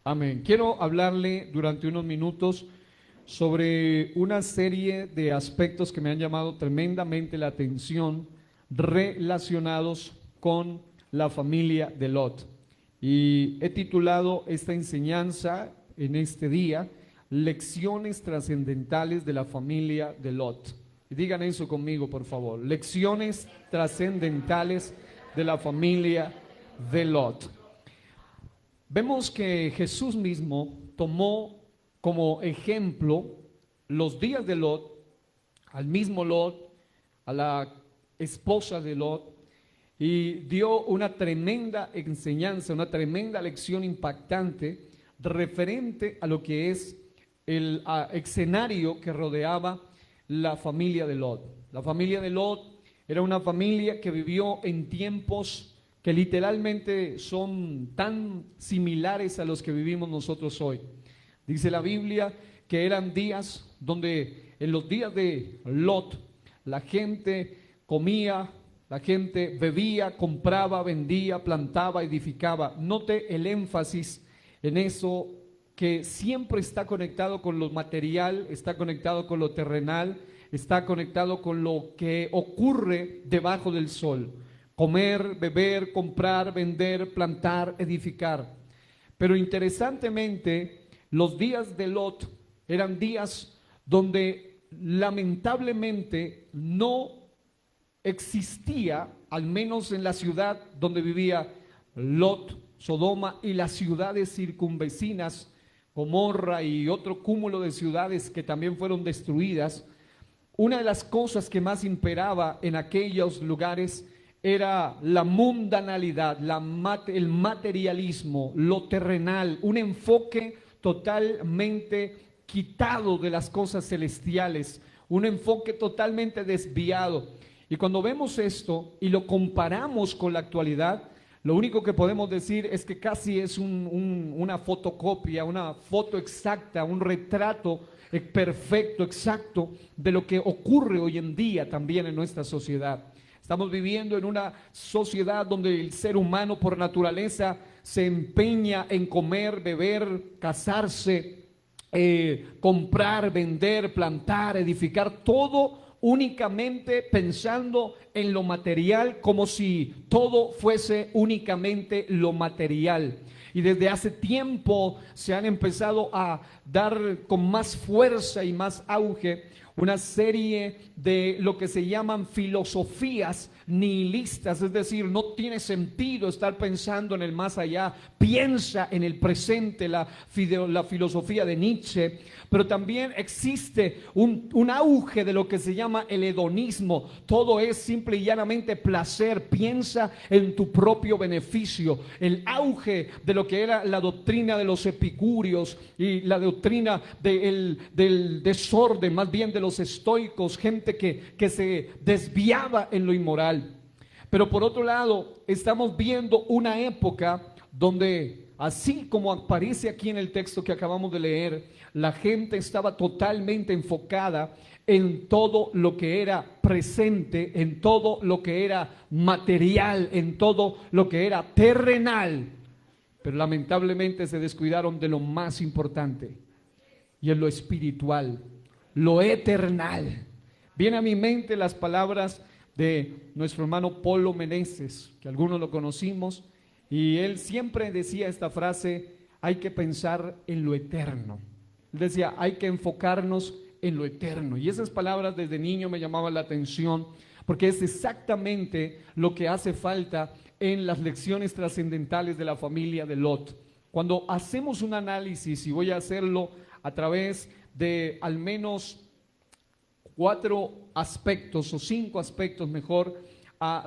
Amén. Quiero hablarle durante unos minutos sobre una serie de aspectos que me han llamado tremendamente la atención relacionados con la familia de Lot. Y he titulado esta enseñanza en este día, Lecciones trascendentales de la familia de Lot. Y digan eso conmigo, por favor. Lecciones trascendentales de la familia de Lot. Vemos que Jesús mismo tomó como ejemplo los días de Lot, al mismo Lot, a la esposa de Lot, y dio una tremenda enseñanza, una tremenda lección impactante referente a lo que es el escenario que rodeaba la familia de Lot. La familia de Lot era una familia que vivió en tiempos que literalmente son tan similares a los que vivimos nosotros hoy. Dice la Biblia que eran días donde en los días de Lot la gente comía, la gente bebía, compraba, vendía, plantaba, edificaba. Note el énfasis en eso que siempre está conectado con lo material, está conectado con lo terrenal, está conectado con lo que ocurre debajo del sol. Comer, beber, comprar, vender, plantar, edificar. Pero interesantemente, los días de Lot eran días donde lamentablemente no existía, al menos en la ciudad donde vivía Lot, Sodoma y las ciudades circunvecinas, Gomorra y otro cúmulo de ciudades que también fueron destruidas. Una de las cosas que más imperaba en aquellos lugares era la mundanalidad, el materialismo, lo terrenal, un enfoque totalmente quitado de las cosas celestiales, un enfoque totalmente desviado. Y cuando vemos esto y lo comparamos con la actualidad, lo único que podemos decir es que casi es una fotocopia, una foto exacta, un retrato perfecto, exacto de lo que ocurre hoy en día también en nuestra sociedad. Estamos viviendo en una sociedad donde el ser humano por naturaleza se empeña en comer, beber, casarse, comprar, vender, plantar, edificar, todo únicamente pensando en lo material, como si todo fuese únicamente lo material. Y desde hace tiempo se han empezado a dar con más fuerza y más auge una serie de lo que se llaman filosofías nihilistas, es decir, no tiene sentido estar pensando en el más allá, piensa en el presente, la filosofía de Nietzsche, pero también existe un auge de lo que se llama el hedonismo, todo es simple y llanamente placer, piensa en tu propio beneficio, el auge de lo que era la doctrina de los epicúreos y la doctrina del desorden, más bien de los estoicos, gente que se desviaba en lo inmoral. Pero por otro lado, estamos viendo una época donde, así como aparece aquí en el texto que acabamos de leer, la gente estaba totalmente enfocada en todo lo que era presente, en todo lo que era material, en todo lo que era terrenal. Pero lamentablemente se descuidaron de lo más importante, y en lo espiritual, lo eternal. Viene a mi mente las palabras de nuestro hermano Polo Meneses, que algunos lo conocimos, y él siempre decía esta frase: hay que pensar en lo eterno. Él decía, hay que enfocarnos en lo eterno. Y esas palabras desde niño me llamaban la atención, porque es exactamente lo que hace falta en las lecciones trascendentales de la familia de Lot. Cuando hacemos un análisis, y voy a hacerlo a través de al menos 4 aspectos o 5 aspectos mejor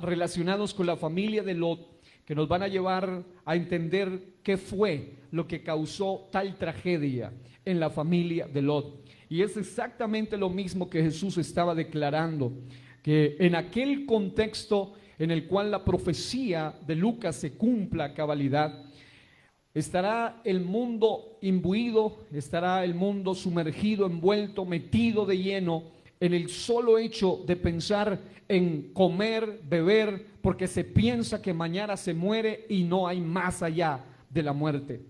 relacionados con la familia de Lot, que nos van a llevar a entender qué fue lo que causó tal tragedia en la familia de Lot. Y es exactamente lo mismo que Jesús estaba declarando, que en aquel contexto en el cual la profecía de Lucas se cumpla a cabalidad, estará el mundo imbuido, estará el mundo sumergido, envuelto, metido de lleno en el solo hecho de pensar en comer, beber, porque se piensa que mañana se muere y no hay más allá de la muerte.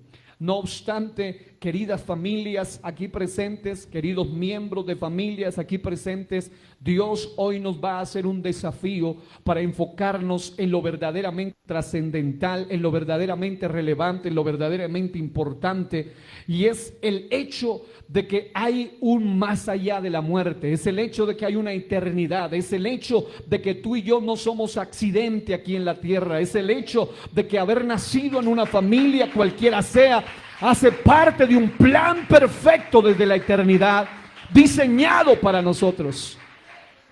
No obstante, queridas familias aquí presentes, queridos miembros de familias aquí presentes, Dios hoy nos va a hacer un desafío para enfocarnos en lo verdaderamente trascendental, en lo verdaderamente relevante, en lo verdaderamente importante, y es el hecho de que hay un más allá de la muerte, es el hecho de que hay una eternidad, es el hecho de que tú y yo no somos accidente aquí en la tierra, es el hecho de que haber nacido en una familia, cualquiera sea, hace parte de un plan perfecto desde la eternidad, diseñado para nosotros.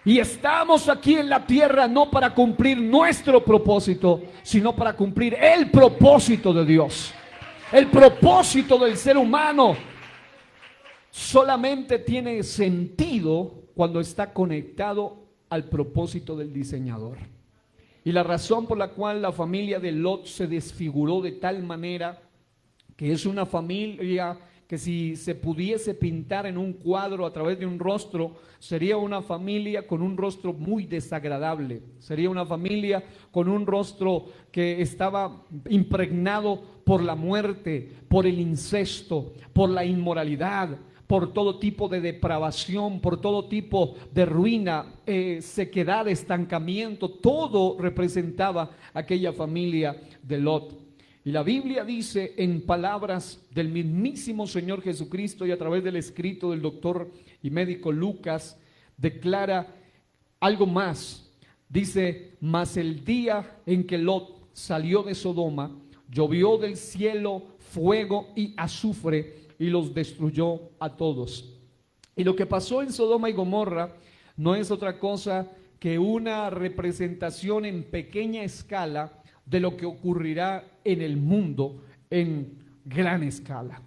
Y estamos aquí en la tierra no para cumplir nuestro propósito, sino para cumplir el propósito de Dios. El propósito del ser humano solamente tiene sentido cuando está conectado al propósito del diseñador. Y la razón por la cual la familia de Lot se desfiguró de tal manera que es una familia que si se pudiese pintar en un cuadro a través de un rostro, sería una familia con un rostro muy desagradable, sería una familia con un rostro que estaba impregnado por la muerte, por el incesto, por la inmoralidad, por todo tipo de depravación, por todo tipo de ruina, sequedad, estancamiento. Todo representaba aquella familia de Lot. Y la Biblia dice en palabras del mismísimo Señor Jesucristo y a través del escrito del doctor y médico Lucas, declara algo más. Dice: mas el día en que Lot salió de Sodoma, llovió del cielo fuego y azufre y los destruyó a todos. Y lo que pasó en Sodoma y Gomorra no es otra cosa que una representación en pequeña escala de lo que ocurrirá en el mundo en gran escala.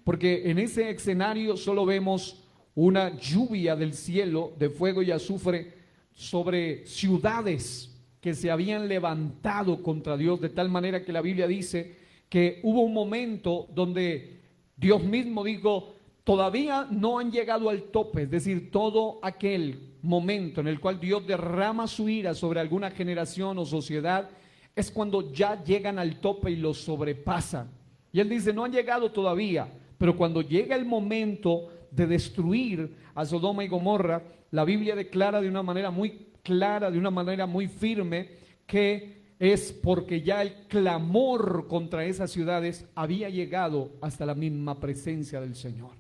Porque en ese escenario solo vemos una lluvia del cielo de fuego y azufre sobre ciudades que se habían levantado contra Dios, de tal manera que la Biblia dice que hubo un momento donde Dios mismo dijo: todavía no han llegado al tope, es decir, todo aquel momento en el cual Dios derrama su ira sobre alguna generación o sociedad, es cuando ya llegan al tope y los sobrepasan. Y él dice: no han llegado todavía, pero cuando llega el momento de destruir a Sodoma y Gomorra, la Biblia declara de una manera muy clara, de una manera muy firme, que es porque ya el clamor contra esas ciudades había llegado hasta la misma presencia del Señor.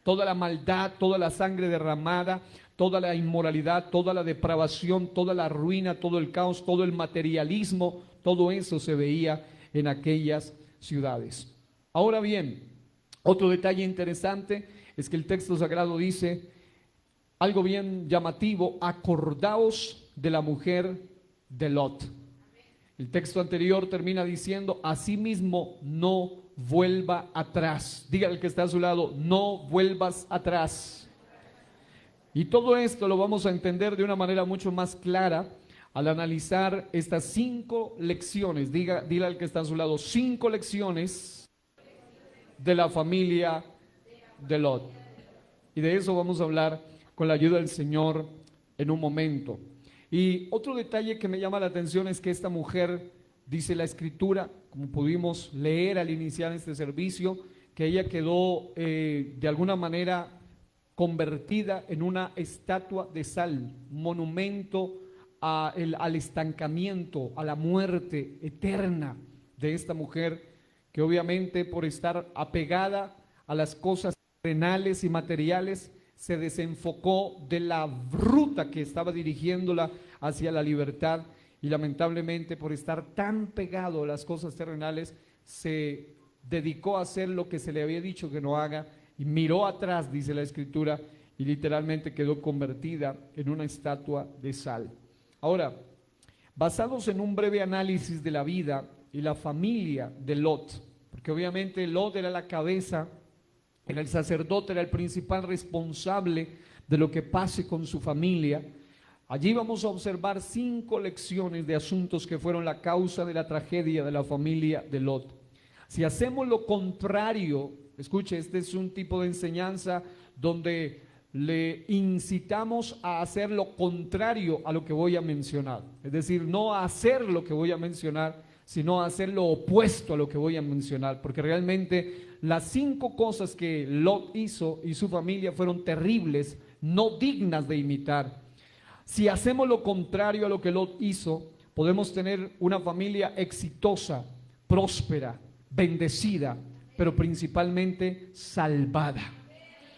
Toda la maldad, toda la sangre derramada, toda la inmoralidad, toda la depravación, toda la ruina, todo el caos, todo el materialismo, todo eso se veía en aquellas ciudades. Ahora bien, otro detalle interesante es que el texto sagrado dice algo bien llamativo: acordaos de la mujer de Lot. El texto anterior termina diciendo: asimismo no vuelva atrás. Dígale al que está a su lado: no vuelvas atrás. Y todo esto lo vamos a entender de una manera mucho más clara al analizar estas 5 lecciones. Dile al que está a su lado: 5 lecciones de la familia de Lot. Y de eso vamos a hablar con la ayuda del Señor en un momento. Y otro detalle que me llama la atención es que esta mujer, dice la Escritura, como pudimos leer al iniciar este servicio, que ella quedó de alguna manera convertida en una estatua de sal, monumento al estancamiento, a la muerte eterna de esta mujer, que obviamente por estar apegada a las cosas terrenales y materiales, se desenfocó de la ruta que estaba dirigiéndola hacia la libertad, y lamentablemente por estar tan pegado a las cosas terrenales se dedicó a hacer lo que se le había dicho que no haga, y miró atrás, dice la Escritura, y literalmente quedó convertida en una estatua de sal. Ahora, basados en un breve análisis de la vida y la familia de Lot, porque obviamente Lot era la cabeza, era el sacerdote, era el principal responsable de lo que pase con su familia. Allí vamos a observar 5 lecciones de asuntos que fueron la causa de la tragedia de la familia de Lot. Si hacemos lo contrario, escuche, este es un tipo de enseñanza donde le incitamos a hacer lo contrario a lo que voy a mencionar. Es decir, no a hacer lo que voy a mencionar, sino a hacer lo opuesto a lo que voy a mencionar, porque realmente las 5 cosas que Lot hizo y su familia fueron terribles, no dignas de imitar. Si hacemos lo contrario a lo que Lot hizo, podemos tener una familia exitosa, próspera, bendecida, pero principalmente salvada.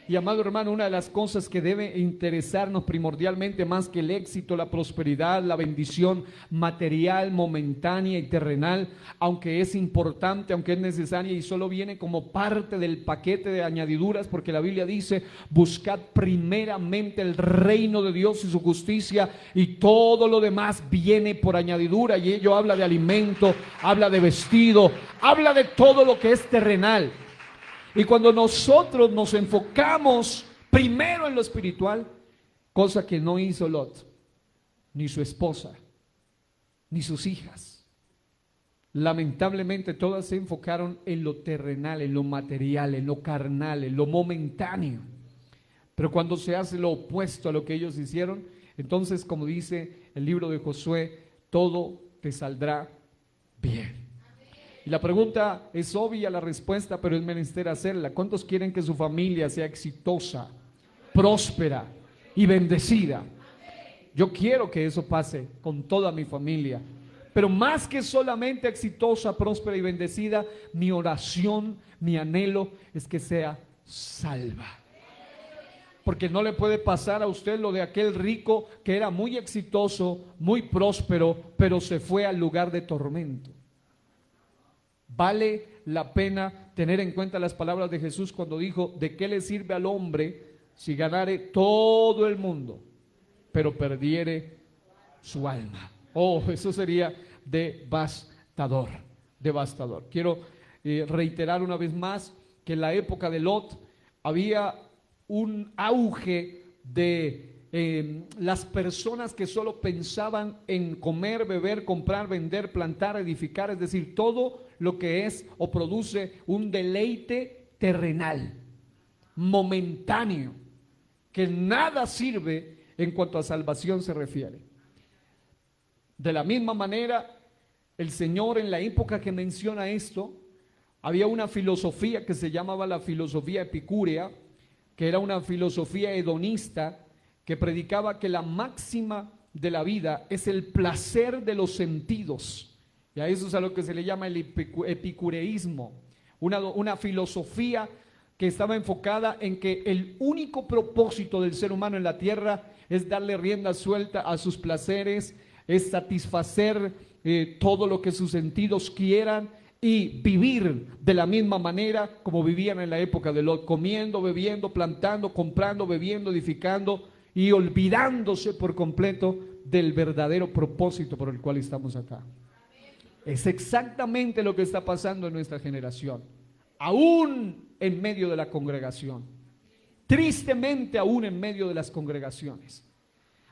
Y amado hermano, una de las cosas que debe interesarnos primordialmente más que el éxito, la prosperidad, la bendición material, momentánea y terrenal, aunque es importante, aunque es necesaria y solo viene como parte del paquete de añadiduras, porque la Biblia dice: buscad primeramente el reino de Dios y su justicia, y todo lo demás viene por añadidura. Y ello habla de alimento, habla de vestido, habla de todo lo que es terrenal. Y cuando nosotros nos enfocamos primero en lo espiritual, cosa que no hizo Lot, ni su esposa, ni sus hijas, lamentablemente todas se enfocaron en lo terrenal, en lo material, en lo carnal, en lo momentáneo. Pero cuando se hace lo opuesto a lo que ellos hicieron, entonces, como dice el libro de Josué, todo te saldrá bien. Y la pregunta es obvia, la respuesta, pero es menester hacerla. ¿Cuántos quieren que su familia sea exitosa, próspera y bendecida? Yo quiero que eso pase con toda mi familia. Pero más que solamente exitosa, próspera y bendecida, mi oración, mi anhelo es que sea salva. Porque no le puede pasar a usted lo de aquel rico que era muy exitoso, muy próspero, pero se fue al lugar de tormento. Vale la pena tener en cuenta las palabras de Jesús cuando dijo: ¿de qué le sirve al hombre si ganare todo el mundo, pero perdiere su alma? Oh, eso sería devastador, devastador. Quiero reiterar una vez más que en la época de Lot había un auge de las personas que solo pensaban en comer, beber, comprar, vender, plantar, edificar, es decir, todo lo que es o produce un deleite terrenal, momentáneo, que nada sirve en cuanto a salvación se refiere. De la misma manera, el Señor, en la época que menciona esto, había una filosofía que se llamaba la filosofía epicúrea, que era una filosofía hedonista, que predicaba que la máxima de la vida es el placer de los sentidos. Y a eso es a lo que se le llama el epicureísmo, una filosofía que estaba enfocada en que el único propósito del ser humano en la tierra es darle rienda suelta a sus placeres, es satisfacer todo lo que sus sentidos quieran y vivir de la misma manera como vivían en la época de Lot, comiendo, bebiendo, plantando, comprando, bebiendo, edificando y olvidándose por completo del verdadero propósito por el cual estamos acá. Es exactamente lo que está pasando en nuestra generación, aún en medio de la congregación, tristemente aún en medio de las congregaciones.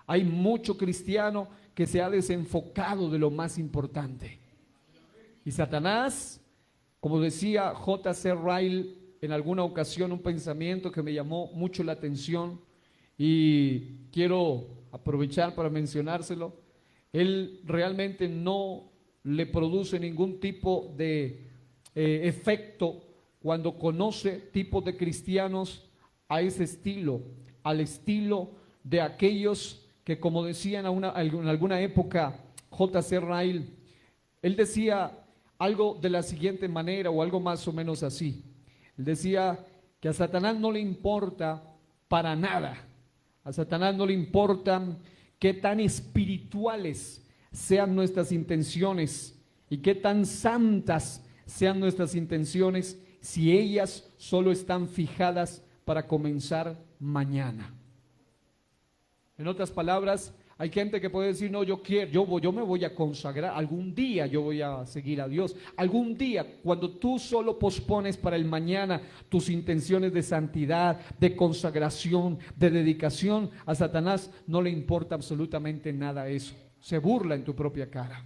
Hay mucho cristiano que se ha desenfocado de lo más importante. Y Satanás, como decía J.C. Ryle en alguna ocasión, un pensamiento que me llamó mucho la atención y quiero aprovechar para mencionárselo. Él realmente no le produce ningún tipo de efecto cuando conoce tipos de cristianos a ese estilo, al estilo de aquellos que, como decían en alguna época J.C. Ryle, él decía algo de la siguiente manera o algo más o menos así. Él decía que a Satanás no le importa para nada, a Satanás no le importa qué tan espirituales sean nuestras intenciones y qué tan santas sean nuestras intenciones si ellas solo están fijadas para comenzar mañana. En otras palabras, hay gente que puede decir: no, yo me voy a consagrar, algún día yo voy a seguir a Dios. Algún día, cuando tú solo pospones para el mañana tus intenciones de santidad, de consagración, de dedicación, a Satanás no le importa absolutamente nada eso. Se burla en tu propia cara.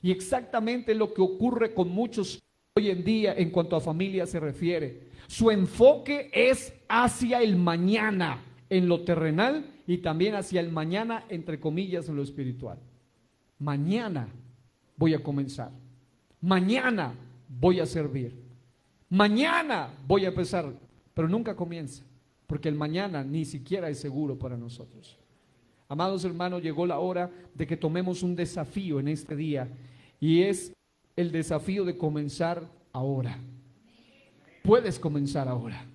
Y exactamente lo que ocurre con muchos hoy en día en cuanto a familia se refiere. Su enfoque es hacia el mañana, en lo terrenal, y también hacia el mañana, entre comillas, en lo espiritual. Mañana voy a comenzar. Mañana voy a servir. Mañana voy a empezar, pero nunca comienza, porque el mañana ni siquiera es seguro para nosotros. Amados hermanos, llegó la hora de que tomemos un desafío en este día, y es el desafío de comenzar ahora. Puedes comenzar ahora.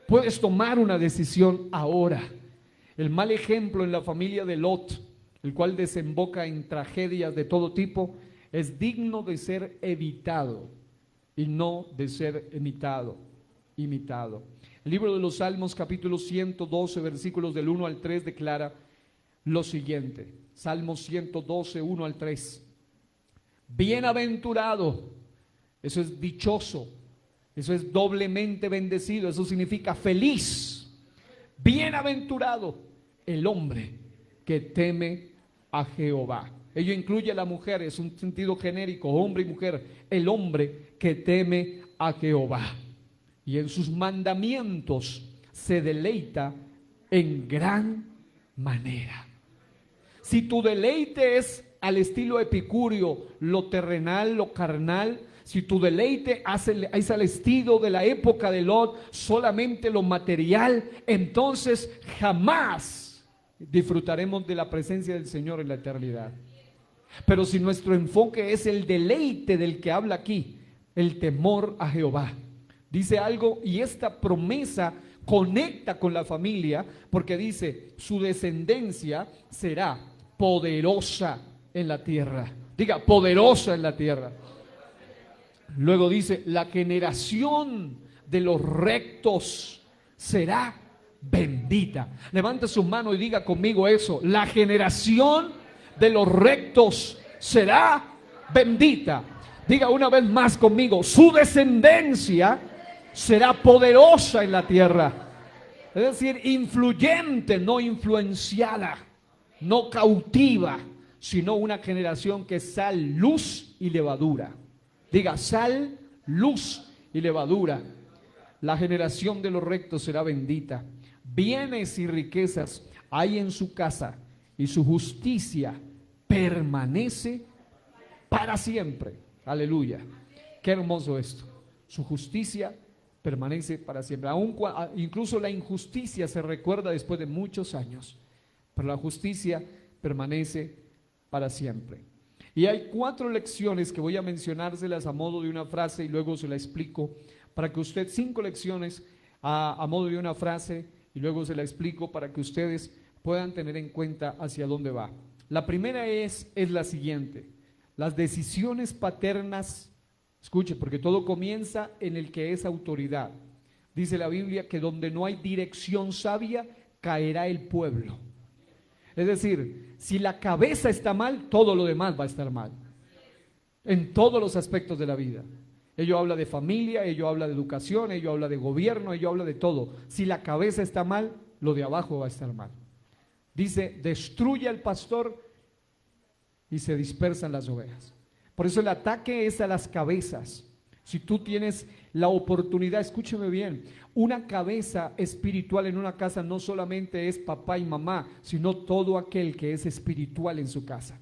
Puedes tomar una decisión ahora. El mal ejemplo en la familia de Lot, el cual desemboca en tragedias de todo tipo, es digno de ser evitado y no de ser imitado. El libro de los Salmos, capítulo 112, versículos del 1 al 3, declara lo siguiente. Salmos 112, 1 al 3. Bienaventurado, eso es dichoso, eso es doblemente bendecido, eso significa feliz. Bienaventurado el hombre que teme a Jehová. Ello incluye a la mujer, es un sentido genérico, hombre y mujer. El hombre que teme a Jehová y en sus mandamientos se deleita en gran manera. Si tu deleite es al estilo epicúreo, lo terrenal, lo carnal, si tu deleite es al estilo de la época de Lot, solamente lo material, entonces jamás disfrutaremos de la presencia del Señor en la eternidad. Pero si nuestro enfoque es el deleite del que habla aquí, el temor a Jehová, dice algo, y esta promesa conecta con la familia, porque dice, su descendencia será poderosa en la tierra. Diga, poderosa en la tierra. Luego dice, la generación de los rectos será bendita. Levante su mano y diga conmigo eso. La generación de los rectos será bendita. Diga una vez más conmigo, su descendencia será poderosa en la tierra. Es decir, influyente, no influenciada, no cautiva, sino una generación que es sal, luz y levadura. Diga, sal, luz y levadura. La generación de los rectos será bendita. Bienes y riquezas hay en su casa, y su justicia permanece para siempre. Aleluya. Qué hermoso esto. Su justicia permanece para siempre. Incluso la injusticia se recuerda después de muchos años, pero la justicia permanece para siempre. Y hay 4 lecciones que voy a mencionárselas a modo de una frase y luego se la explico para que usted, 5 lecciones a modo de una frase y luego se la explico para que ustedes puedan tener en cuenta hacia dónde va. La primera es la siguiente: las decisiones paternas, escuche, porque todo comienza en el que es autoridad. Dice la Biblia que donde no hay dirección sabia, caerá el pueblo. Es decir, si la cabeza está mal, todo lo demás va a estar mal. En todos los aspectos de la vida. Ello habla de familia, ello habla de educación, ello habla de gobierno, ello habla de todo. Si la cabeza está mal, lo de abajo va a estar mal. Dice, destruye al pastor y se dispersan las ovejas. Por eso el ataque es a las cabezas. Si tú tienes la oportunidad, escúcheme bien, una cabeza espiritual en una casa no solamente es papá y mamá, sino todo aquel que es espiritual en su casa.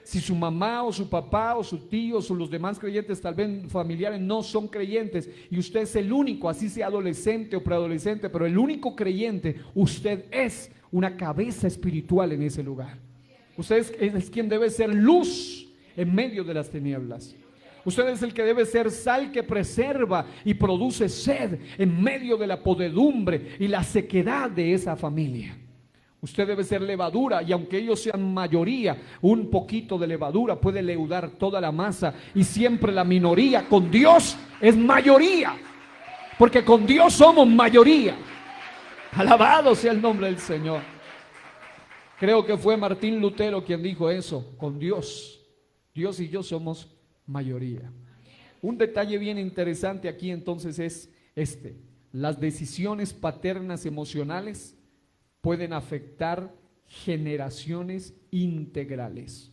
Si su mamá o su papá o su tío o los demás creyentes, tal vez familiares, no son creyentes y usted es el único, así sea adolescente o preadolescente, pero el único creyente, usted es una cabeza espiritual en ese lugar. Usted es quien debe ser luz en medio de las tinieblas. Usted es el que debe ser sal que preserva y produce sed en medio de la podredumbre y la sequedad de esa familia. Usted debe ser levadura, y aunque ellos sean mayoría, un poquito de levadura puede leudar toda la masa, y siempre la minoría con Dios es mayoría, porque con Dios somos mayoría. Alabado sea el nombre del Señor. Creo que fue Martín Lutero quien dijo eso: con Dios, Dios y yo somos mayoría. Un detalle bien interesante aquí entonces es las decisiones paternas emocionales pueden afectar generaciones integrales.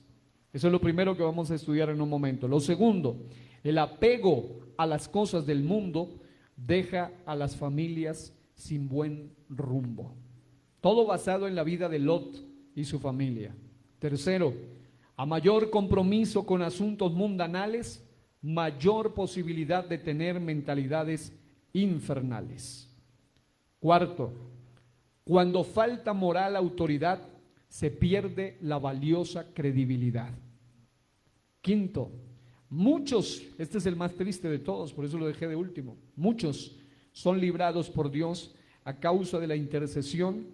Eso es lo primero que vamos a estudiar en un momento. Lo segundo, el apego a las cosas del mundo deja a las familias sin buen rumbo. Todo basado en la vida de Lot y su familia. Tercero, a mayor compromiso con asuntos mundanales, mayor posibilidad de tener mentalidades infernales. Cuarto, cuando falta moral, autoridad, se pierde la valiosa credibilidad. Quinto, muchos, este es el más triste de todos, por eso lo dejé de último, muchos son librados por Dios a causa de la intercesión,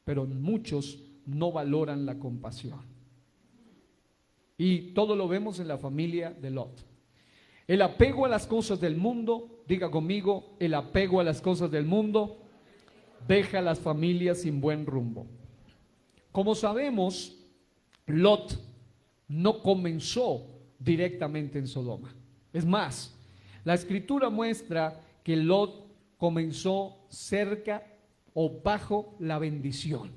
pero muchos no valoran la compasión. Y todo lo vemos en la familia de Lot. El apego a las cosas del mundo, diga conmigo, el apego a las cosas del mundo deja a las familias sin buen rumbo. Como sabemos, Lot no comenzó directamente en Sodoma. Es más, la escritura muestra que Lot comenzó cerca o bajo la bendición,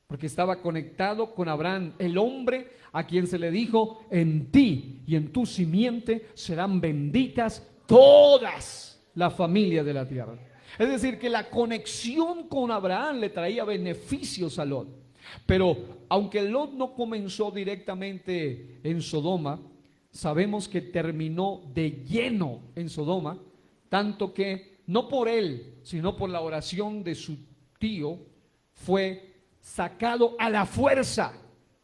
porque estaba conectado con Abraham, el hombre a quien se le dijo: en ti y en tu simiente serán benditas todas las familias de la tierra. Es decir, que la conexión con Abraham le traía beneficios a Lot. Pero aunque Lot no comenzó directamente en Sodoma, sabemos que terminó de lleno en Sodoma, tanto que no por él, sino por la oración de su tío, fue sacado a la fuerza,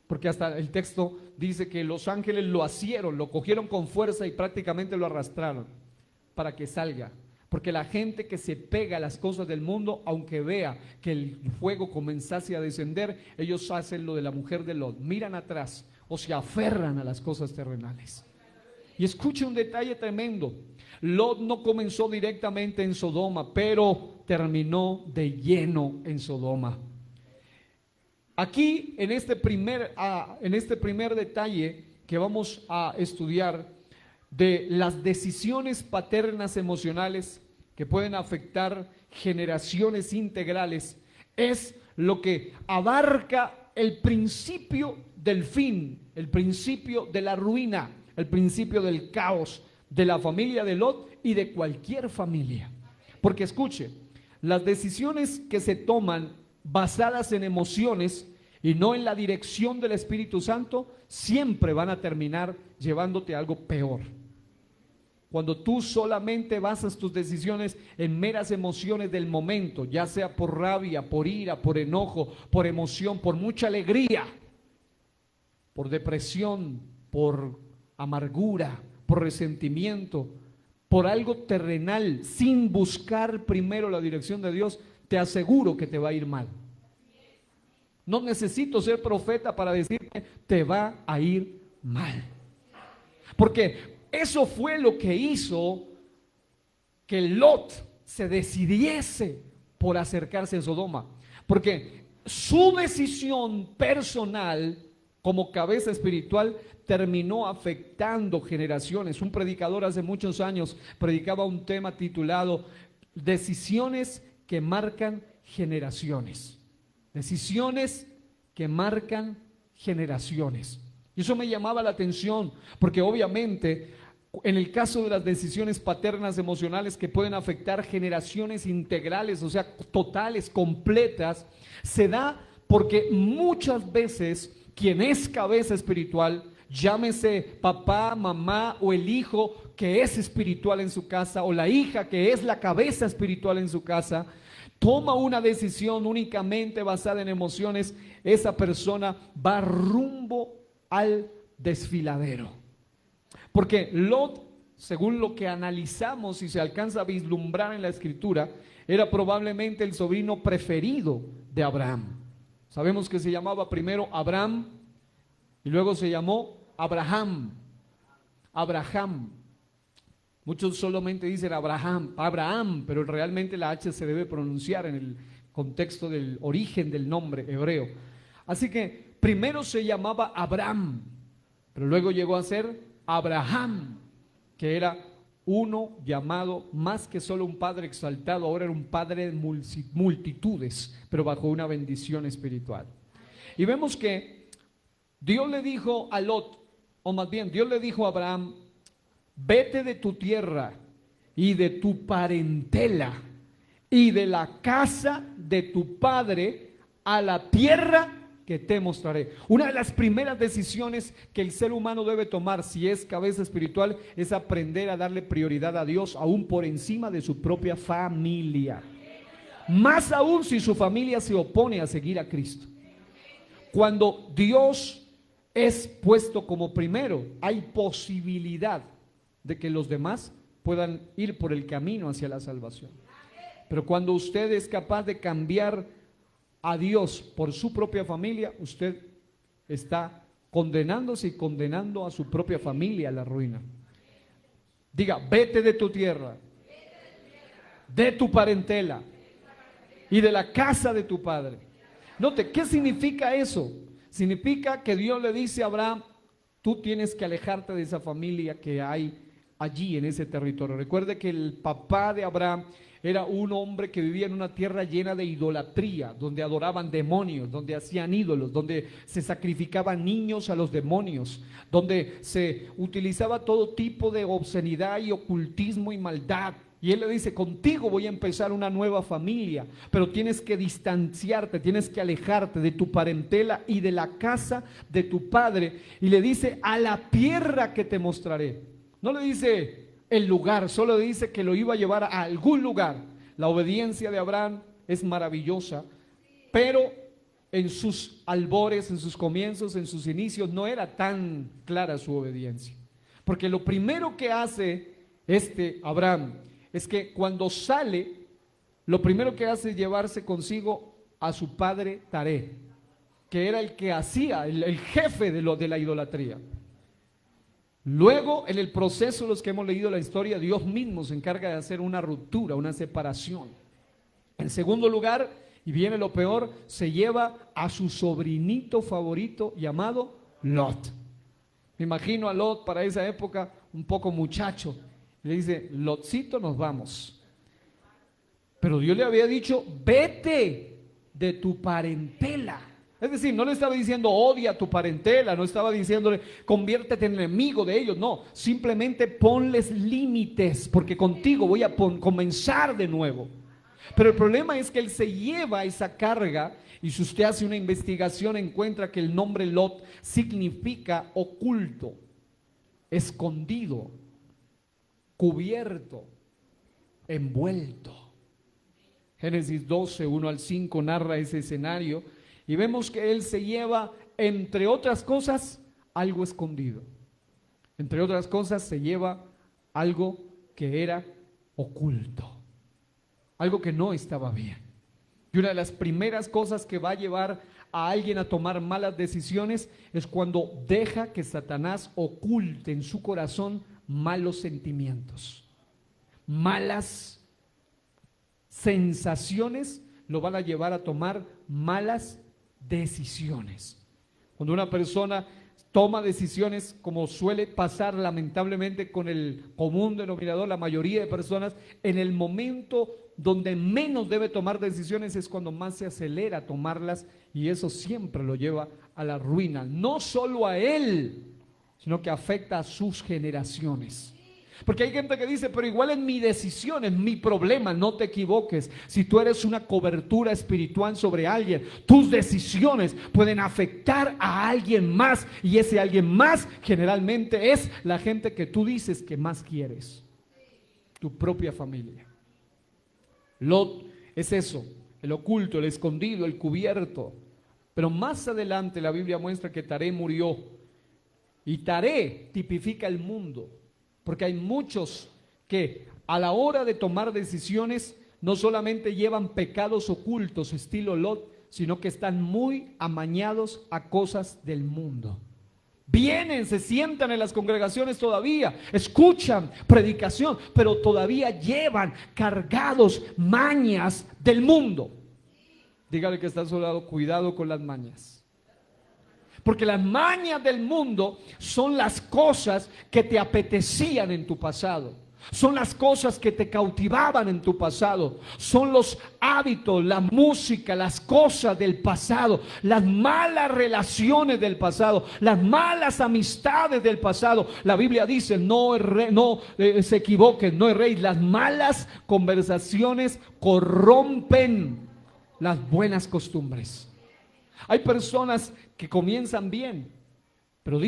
porque hasta el texto dice que los ángeles lo asieron, lo cogieron con fuerza y prácticamente lo arrastraron para que salga. Porque la gente que se pega a las cosas del mundo, aunque vea que el fuego comenzase a descender, ellos hacen lo de la mujer de Lot, miran atrás o se aferran a las cosas terrenales. Y escuche un detalle tremendo: Lot no comenzó directamente en Sodoma, pero terminó de lleno en Sodoma. Aquí, en este primer detalle que vamos a estudiar, de las decisiones paternas emocionales que pueden afectar generaciones integrales, es lo que abarca el principio del fin, el principio de la ruina, el principio del caos de la familia de Lot y de cualquier familia. Porque escuche, las decisiones que se toman basadas en emociones y no en la dirección del Espíritu Santo siempre van a terminar llevándote a algo peor. Cuando tú solamente basas tus decisiones en meras emociones del momento, ya sea por rabia, por ira, por enojo, por emoción, por mucha alegría, por depresión, por amargura, por resentimiento, por algo terrenal, sin buscar primero la dirección de Dios, te aseguro que te va a ir mal. No necesito ser profeta para decirte, te va a ir mal. Porque eso fue lo que hizo que Lot se decidiese por acercarse a Sodoma. Porque su decisión personal como cabeza espiritual terminó afectando generaciones. Un predicador hace muchos años predicaba un tema titulado Decisiones que marcan generaciones. Decisiones que marcan generaciones. Y eso me llamaba la atención, porque obviamente en el caso de las decisiones paternas emocionales que pueden afectar generaciones integrales, o sea, totales, completas, se da porque muchas veces quien es cabeza espiritual, llámese papá, mamá o el hijo que es espiritual en su casa, o la hija que es la cabeza espiritual en su casa, toma una decisión únicamente basada en emociones, esa persona va rumbo al desfiladero. Porque Lot, según lo que analizamos y se alcanza a vislumbrar en la escritura, era probablemente el sobrino preferido de Abraham. Sabemos que se llamaba primero Abraham y luego se llamó Abraham. Muchos solamente dicen Abraham, pero realmente la H se debe pronunciar en el contexto del origen del nombre hebreo. Así que primero se llamaba Abraham, pero luego llegó a ser Abraham, que era uno llamado más que solo un padre exaltado, ahora era un padre de multitudes, pero bajo una bendición espiritual. Y vemos que Dios le dijo a Lot, o más bien Dios le dijo a Abraham: vete de tu tierra y de tu parentela y de la casa de tu padre a la tierra que te mostraré. Una de las primeras decisiones que el ser humano debe tomar, si es cabeza espiritual, es aprender a darle prioridad a Dios aún por encima de su propia familia. Más aún si su familia se opone a seguir a Cristo. Cuando Dios es puesto como primero, hay posibilidad de que los demás puedan ir por el camino hacia la salvación. Pero cuando usted es capaz de cambiar a Dios por su propia familia, usted está condenándose y condenando a su propia familia a la ruina. Diga, vete de tu tierra, de tu parentela y de la casa de tu padre. Note, ¿qué significa eso? Significa que Dios le dice a Abraham, tú tienes que alejarte de esa familia que hay allí en ese territorio. Recuerde que el papá de Abraham era un hombre que vivía en una tierra llena de idolatría, donde adoraban demonios, donde hacían ídolos, donde se sacrificaban niños a los demonios, donde se utilizaba todo tipo de obscenidad y ocultismo y maldad. Y él le dice, contigo voy a empezar una nueva familia, pero tienes que distanciarte, tienes que alejarte de tu parentela y de la casa de tu padre. Y le dice, a la tierra que te mostraré. No le dice el lugar, solo dice que lo iba a llevar a algún lugar. La obediencia de Abraham es maravillosa, pero en sus albores, en sus comienzos, en sus inicios, no era tan clara su obediencia. Porque lo primero que hace Abraham es que cuando sale, lo primero que hace es llevarse consigo a su padre Taré, que era el que hacía, el jefe de la idolatría. Luego, en el proceso, los que hemos leído la historia, Dios mismo se encarga de hacer una ruptura, una separación. En segundo lugar, y viene lo peor, se lleva a su sobrinito favorito llamado Lot. Me imagino a Lot para esa época un poco muchacho. Le dice, Lotcito, nos vamos. Pero Dios le había dicho, vete de tu parentela. Es decir, no le estaba diciendo odia a tu parentela, no estaba diciéndole conviértete en enemigo de ellos, no, simplemente ponles límites porque contigo voy a comenzar de nuevo. Pero el problema es que él se lleva esa carga y si usted hace una investigación encuentra que el nombre Lot significa oculto, escondido, cubierto, envuelto. Génesis 12, 1 al 5 narra ese escenario. Y vemos que él se lleva, entre otras cosas, algo escondido. Entre otras cosas, se lleva algo que era oculto. Algo que no estaba bien. Y una de las primeras cosas que va a llevar a alguien a tomar malas decisiones es cuando deja que Satanás oculte en su corazón malos sentimientos. Malas sensaciones lo van a llevar a tomar malas decisiones. Cuando una persona toma decisiones, como suele pasar lamentablemente con el común denominador, la mayoría de personas, en el momento donde menos debe tomar decisiones es cuando más se acelera a tomarlas y eso siempre lo lleva a la ruina, no solo a él, sino que afecta a sus generaciones. Porque hay gente que dice, pero igual es mi decisión, es mi problema, no te equivoques. Si tú eres una cobertura espiritual sobre alguien, tus decisiones pueden afectar a alguien más y ese alguien más generalmente es la gente que tú dices que más quieres, tu propia familia. Lot es eso, el oculto, el escondido, el cubierto. Pero más adelante la Biblia muestra que Taré murió y Taré tipifica el mundo. Porque hay muchos que a la hora de tomar decisiones no solamente llevan pecados ocultos estilo Lot, sino que están muy amañados a cosas del mundo. Vienen, se sientan en las congregaciones todavía, escuchan predicación, pero todavía llevan cargados mañas del mundo. Dígale que está a su lado, cuidado con las mañas. Porque las mañas del mundo son las cosas que te apetecían en tu pasado. Son las cosas que te cautivaban en tu pasado. Son los hábitos, la música, las cosas del pasado. Las malas relaciones del pasado. Las malas amistades del pasado. La Biblia dice, no se equivoquen, no erréis. Las malas conversaciones corrompen las buenas costumbres. Hay personas que comienzan bien, pero él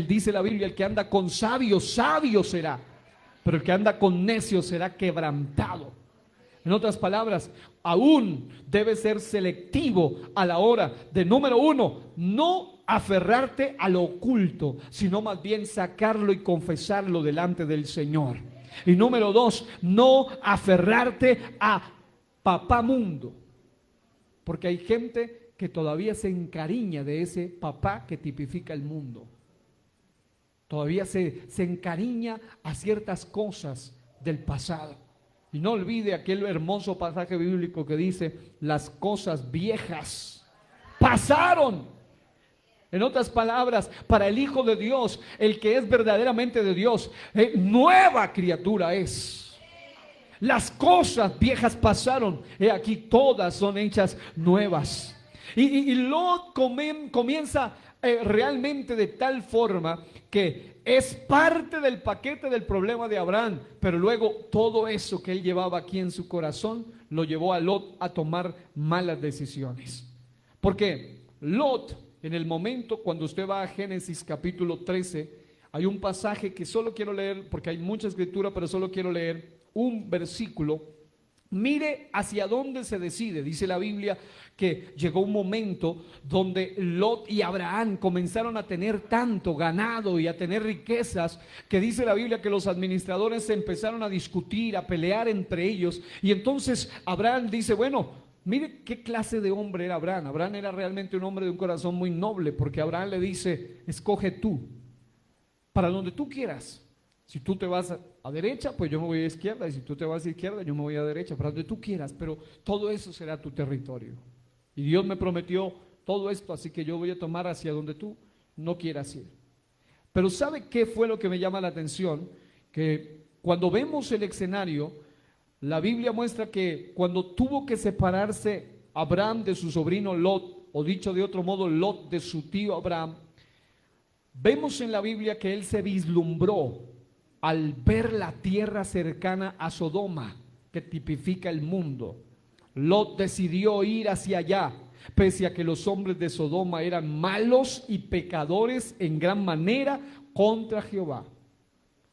dice la Biblia, el que anda con sabios, sabio será, pero el que anda con necios será quebrantado. En otras palabras, aún debe ser selectivo a la hora de, número uno, no aferrarte a lo oculto, sino más bien sacarlo y confesarlo delante del Señor. Y número dos, no aferrarte a papá mundo, porque hay gente que todavía se encariña de ese papá que tipifica el mundo. Todavía se encariña a ciertas cosas del pasado. Y no olvide aquel hermoso pasaje bíblico que dice, las cosas viejas pasaron. En otras palabras, para el Hijo de Dios, el que es verdaderamente de Dios, nueva criatura es. Las cosas viejas pasaron, aquí todas son hechas nuevas. Y Lot comienza realmente de tal forma que es parte del paquete del problema de Abraham, pero luego todo eso que él llevaba aquí en su corazón lo llevó a Lot a tomar malas decisiones. Porque Lot, en el momento cuando usted va a Génesis capítulo 13, hay un pasaje que solo quiero leer, porque hay mucha escritura, pero solo quiero leer un versículo. Mire hacia dónde se decide. Dice la Biblia que llegó un momento donde Lot y Abraham comenzaron a tener tanto ganado y a tener riquezas, que dice la Biblia que los administradores se empezaron a discutir, a pelear entre ellos. Y entonces Abraham dice, bueno, mire qué clase de hombre era Abraham. Abraham era realmente un hombre de un corazón muy noble, porque Abraham le dice, escoge tú, para donde tú quieras. Si tú te vas a derecha, pues yo me voy a izquierda, y si tú te vas a izquierda, yo me voy a derecha, para donde tú quieras, pero todo eso será tu territorio. Y Dios me prometió todo esto, así que yo voy a tomar hacia donde tú no quieras ir. Pero ¿sabe qué fue lo que me llama la atención? Que cuando vemos el escenario, la Biblia muestra que cuando tuvo que separarse Abraham de su sobrino Lot, o dicho de otro modo, Lot de su tío Abraham, vemos en la Biblia que él se vislumbró al ver la tierra cercana a Sodoma, que tipifica el mundo. Lot decidió ir hacia allá, pese a que los hombres de Sodoma eran malos y pecadores en gran manera contra Jehová.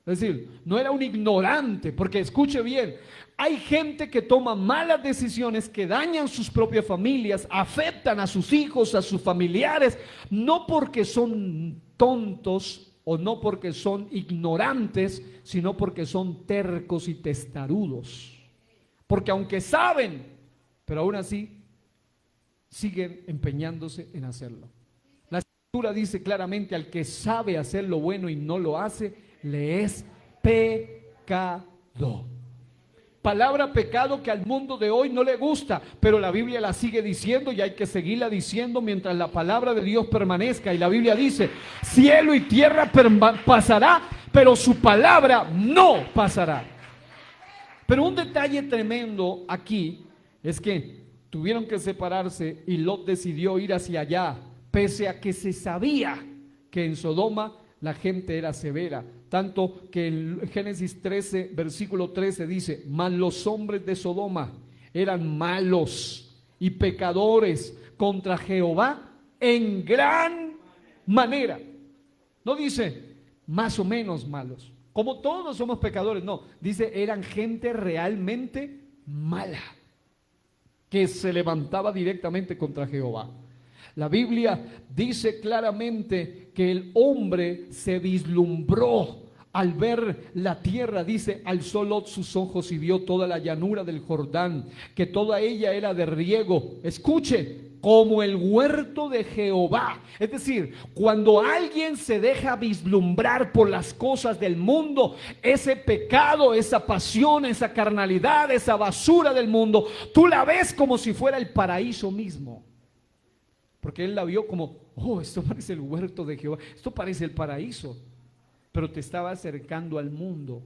Es decir, no era un ignorante, porque escuche bien, hay gente que toma malas decisiones que dañan sus propias familias, afectan a sus hijos, a sus familiares, no porque son tontos o no porque son ignorantes, sino porque son tercos y testarudos. Porque aunque saben, pero aún así siguen empeñándose en hacerlo. La Escritura dice claramente, al que sabe hacer lo bueno y no lo hace, le es pecado. Palabra pecado que al mundo de hoy no le gusta, pero la Biblia la sigue diciendo y hay que seguirla diciendo mientras la palabra de Dios permanezca. Y la Biblia dice, cielo y tierra pasará, pero su palabra no pasará. Pero un detalle tremendo aquí es que tuvieron que separarse y Lot decidió ir hacia allá, pese a que se sabía que en Sodoma la gente era severa. Tanto que en Génesis 13, versículo 13 dice, mas los hombres de Sodoma eran malos y pecadores contra Jehová en gran manera. No dice más o menos malos, como todos somos pecadores, no, dice eran gente realmente mala, que se levantaba directamente contra Jehová. La Biblia dice claramente que el hombre se vislumbró al ver la tierra, dice, alzó Lot sus ojos y vio toda la llanura del Jordán, que toda ella era de riego. Escuche, como el huerto de Jehová. Es decir, cuando alguien se deja vislumbrar por las cosas del mundo, ese pecado, esa pasión, esa carnalidad, esa basura del mundo, tú la ves como si fuera el paraíso mismo. Porque él la vio como, oh, esto parece el huerto de Jehová, esto parece el paraíso, pero te estaba acercando al mundo.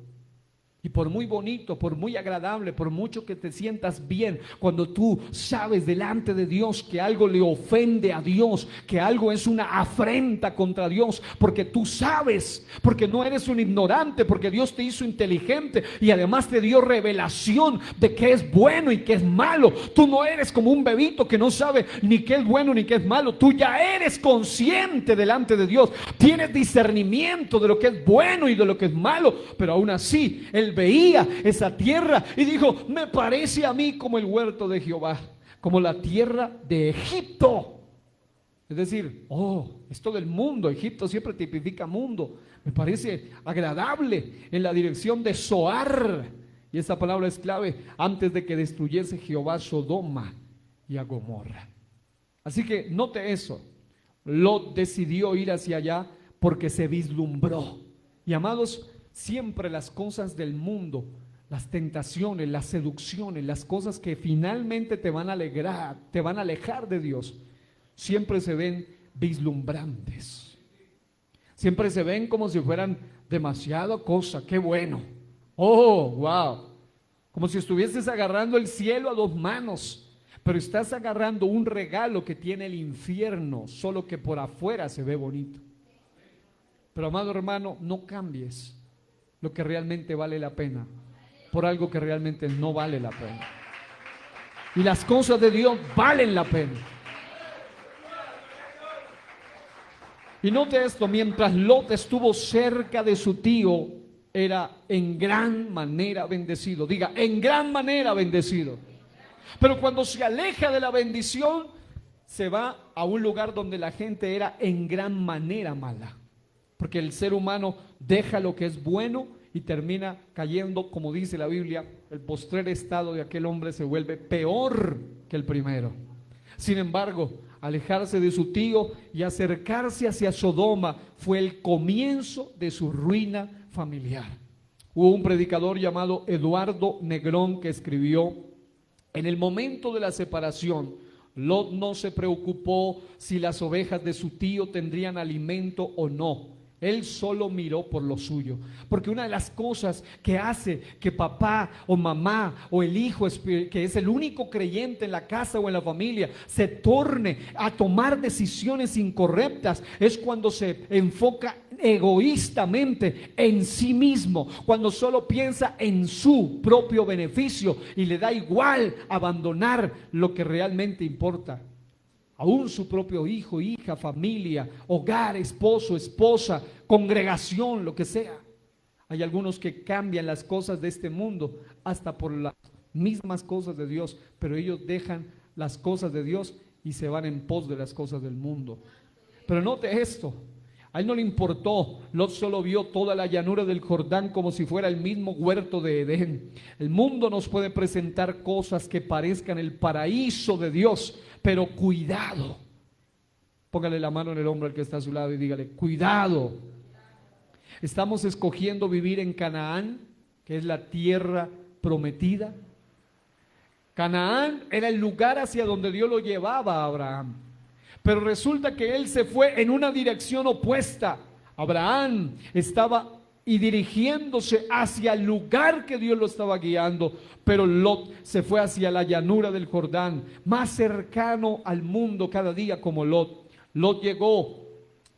Y por muy bonito, por muy agradable, por mucho que te sientas bien, cuando tú sabes delante de Dios que algo le ofende a Dios, que algo es una afrenta contra Dios, porque tú sabes, porque no eres un ignorante, porque Dios te hizo inteligente y además te dio revelación de qué es bueno y qué es malo. Tú no eres como un bebito que no sabe ni qué es bueno ni qué es malo. Tú ya eres consciente delante de Dios. Tienes discernimiento de lo que es bueno y de lo que es malo, pero aún así Él veía esa tierra y dijo: me parece a mí como el huerto de Jehová, como la tierra de Egipto. Es decir, esto del mundo, Egipto siempre tipifica mundo, me parece agradable en la dirección de Zoar. Y esa palabra es clave antes de que destruyese Jehová Sodoma y a Gomorra. Así que note eso, Lot decidió ir hacia allá porque se vislumbró. Y amados, siempre las cosas del mundo, las tentaciones, las seducciones, las cosas que finalmente te van a alegrar, te van a alejar de Dios, siempre se ven vislumbrantes. Siempre se ven como si fueran demasiado cosa. Qué bueno. Wow. Como si estuvieses agarrando el cielo a dos manos, pero estás agarrando un regalo que tiene el infierno, solo que por afuera se ve bonito. Pero amado hermano, no cambies lo que realmente vale la pena por algo que realmente no vale la pena. Y las cosas de Dios valen la pena. Y note esto, mientras Lot estuvo cerca de su tío, era en gran manera bendecido. Diga, en gran manera bendecido. Pero cuando se aleja de la bendición, se va a un lugar donde la gente era en gran manera mala. Porque el ser humano deja lo que es bueno y termina cayendo, como dice la Biblia, el postrer estado de aquel hombre se vuelve peor que el primero. Sin embargo, alejarse de su tío y acercarse hacia Sodoma fue el comienzo de su ruina familiar. Hubo un predicador llamado Eduardo Negrón que escribió: en el momento de la separación, Lot no se preocupó si las ovejas de su tío tendrían alimento o no. Él solo miró por lo suyo. Porque una de las cosas que hace que papá o mamá o el hijo, que es el único creyente en la casa o en la familia, se torne a tomar decisiones incorrectas, es cuando se enfoca egoístamente en sí mismo, cuando solo piensa en su propio beneficio y le da igual abandonar lo que realmente importa. Aún su propio hijo, hija, familia, hogar, esposo, esposa, congregación, lo que sea. Hay algunos que cambian las cosas de este mundo hasta por las mismas cosas de Dios, pero ellos dejan las cosas de Dios y se van en pos de las cosas del mundo. Pero note esto, a él no le importó. Lot solo vio toda la llanura del Jordán como si fuera el mismo huerto de Edén. El mundo nos puede presentar cosas que parezcan el paraíso de Dios, pero cuidado. Póngale la mano en el hombro al que está a su lado y dígale: cuidado. Estamos escogiendo vivir en Canaán, que es la tierra prometida. Canaán era el lugar hacia donde Dios lo llevaba a Abraham. Pero resulta que él se fue en una dirección opuesta. Abraham estaba dirigiéndose hacia el lugar que Dios lo estaba guiando, pero Lot se fue hacia la llanura del Jordán, más cercano al mundo cada día como Lot. Lot llegó,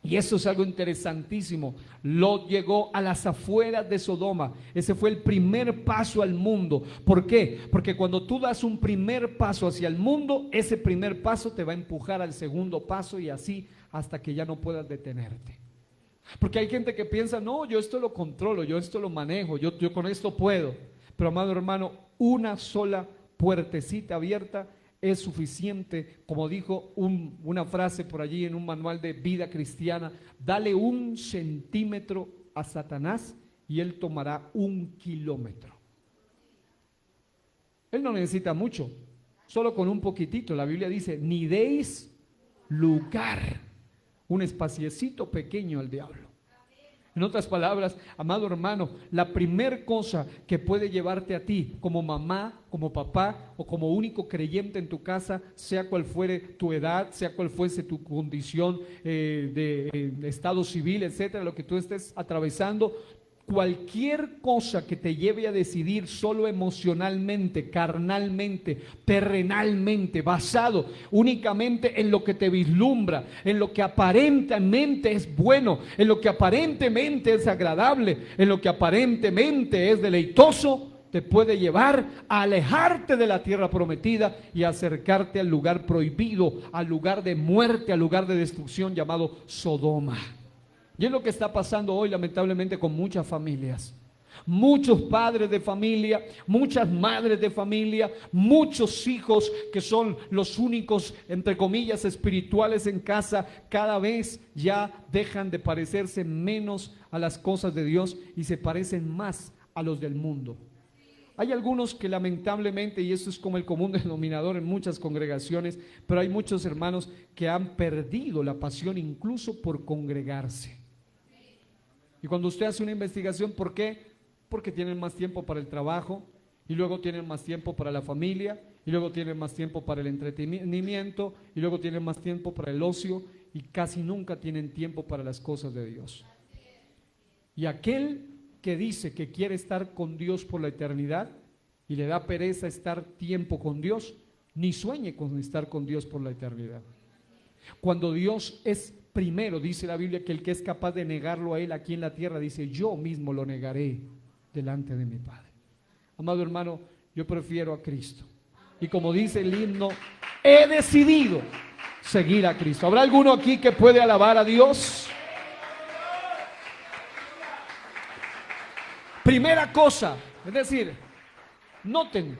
y eso es algo interesantísimo, Lot llegó a las afueras de Sodoma. Ese fue el primer paso al mundo. ¿Por qué? Porque cuando tú das un primer paso hacia el mundo, ese primer paso te va a empujar al segundo paso y así hasta que ya no puedas detenerte. Porque hay gente que piensa: no, yo esto lo controlo, yo esto lo manejo, yo con esto puedo. Pero amado hermano, una sola puertecita abierta es suficiente. Como dijo una frase por allí en un manual de vida cristiana: dale 1 centímetro a Satanás y él tomará 1 kilómetro. Él no necesita mucho, solo con un poquitito. La Biblia dice: ni deis lugar, un espaciecito pequeño al diablo. En otras palabras, amado hermano, la primer cosa que puede llevarte a ti como mamá, como papá o como único creyente en tu casa, sea cual fuere tu edad, sea cual fuese tu condición de estado civil, etcétera, lo que tú estés atravesando, Cualquier cosa que te lleve a decidir solo emocionalmente, carnalmente, terrenalmente, basado únicamente en lo que te vislumbra, en lo que aparentemente es bueno, en lo que aparentemente es agradable, en lo que aparentemente es deleitoso, te puede llevar a alejarte de la tierra prometida y acercarte al lugar prohibido, al lugar de muerte, al lugar de destrucción llamado Sodoma. Y es lo que está pasando hoy lamentablemente con muchas familias. Muchos padres de familia, muchas madres de familia, muchos hijos que son los únicos, entre comillas, espirituales en casa, cada vez ya dejan de parecerse menos a las cosas de Dios y se parecen más a los del mundo. Hay algunos que lamentablemente, y eso es como el común denominador en muchas congregaciones, pero hay muchos hermanos que han perdido la pasión incluso por congregarse. Y cuando usted hace una investigación, ¿por qué? Porque tienen más tiempo para el trabajo, y luego tienen más tiempo para la familia, y luego tienen más tiempo para el entretenimiento, y luego tienen más tiempo para el ocio, y casi nunca tienen tiempo para las cosas de Dios. Y aquel que dice que quiere estar con Dios por la eternidad y le da pereza estar tiempo con Dios, ni sueñe con estar con Dios por la eternidad. Cuando Dios es primero, dice la Biblia que el que es capaz de negarlo a Él aquí en la tierra, dice, yo mismo lo negaré delante de mi Padre. Amado hermano, yo prefiero a Cristo. Y como dice el himno, he decidido seguir a Cristo. ¿Habrá alguno aquí que puede alabar a Dios? Primera cosa, es decir, noten,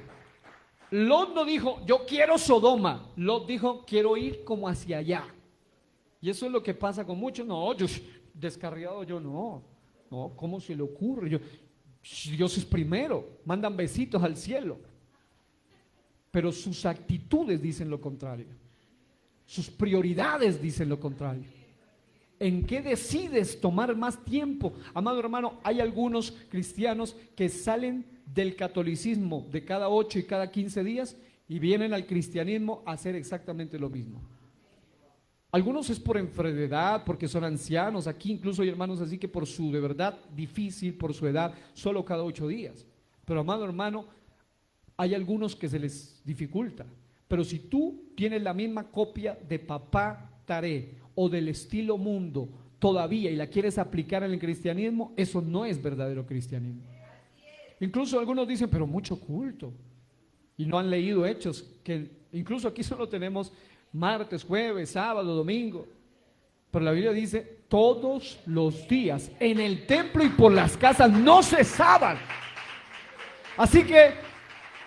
Lot no dijo, yo quiero Sodoma. Lot dijo, quiero ir como hacia allá. Y eso es lo que pasa con muchos. No, yo descarriado, yo no, ¿cómo se le ocurre? Dios es primero, mandan besitos al cielo. Pero sus actitudes dicen lo contrario. Sus prioridades dicen lo contrario. ¿En qué decides tomar más tiempo? Amado hermano, hay algunos cristianos que salen del catolicismo de cada 8 y cada 15 días y vienen al cristianismo a hacer exactamente lo mismo. Algunos es por enfermedad, porque son ancianos. Aquí incluso hay hermanos así que por su de verdad difícil, por su edad, solo cada 8 días. Pero amado hermano, hay algunos que se les dificulta. Pero si tú tienes la misma copia de Papá Taré o del estilo mundo todavía y la quieres aplicar en el cristianismo, eso no es verdadero cristianismo. Incluso algunos dicen, pero mucho culto, y no han leído Hechos, que incluso aquí solo tenemos martes, jueves, sábado, domingo, pero la Biblia dice todos los días en el templo y por las casas no cesaban. Así que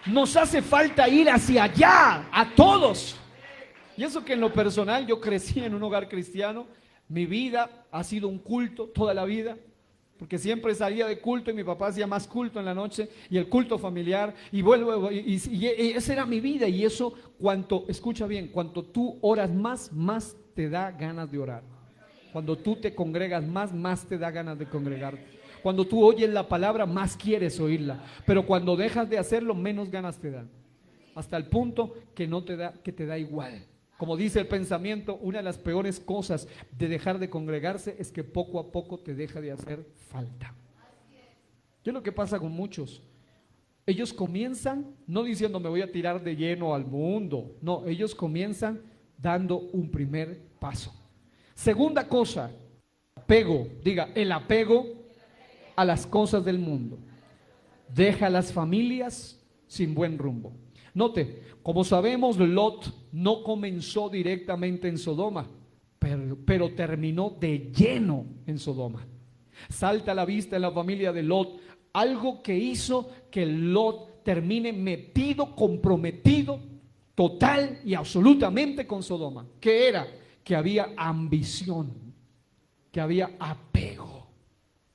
nos hace falta ir hacia allá a todos. Y eso que en lo personal yo crecí en un hogar cristiano, mi vida ha sido un culto toda la vida, porque siempre salía de culto y mi papá hacía más culto en la noche y el culto familiar y vuelvo y esa era mi vida. Y eso, escucha bien, cuanto tú oras más te da ganas de orar. Cuando tú te congregas más te da ganas de congregarte. Cuando tú oyes la palabra, más quieres oírla, pero cuando dejas de hacerlo, menos ganas te dan, hasta el punto que te da igual. Como dice el pensamiento, una de las peores cosas de dejar de congregarse es que poco a poco te deja de hacer falta. ¿Qué es lo que pasa con muchos? Ellos comienzan no diciendo me voy a tirar de lleno al mundo. No, ellos comienzan dando un primer paso. Segunda cosa, apego. Diga, el apego a las cosas del mundo. Deja a las familias sin buen rumbo. Note, como sabemos, Lot no comenzó directamente en Sodoma, pero terminó de lleno en Sodoma. Salta a la vista en la familia de Lot algo que hizo que Lot termine metido, comprometido total y absolutamente con Sodoma. ¿Qué era? Que había ambición, que había apego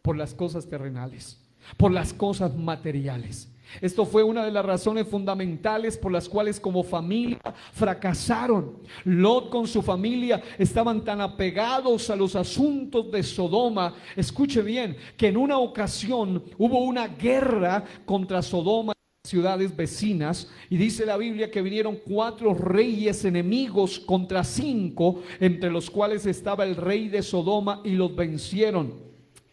por las cosas terrenales, por las cosas materiales. Esto fue una de las razones fundamentales por las cuales como familia fracasaron. Lot con su familia estaban tan apegados a los asuntos de Sodoma, escuche bien, que en una ocasión hubo una guerra contra Sodoma y ciudades vecinas, y dice la Biblia que vinieron 4 reyes enemigos contra 5, entre los cuales estaba el rey de Sodoma, y los vencieron.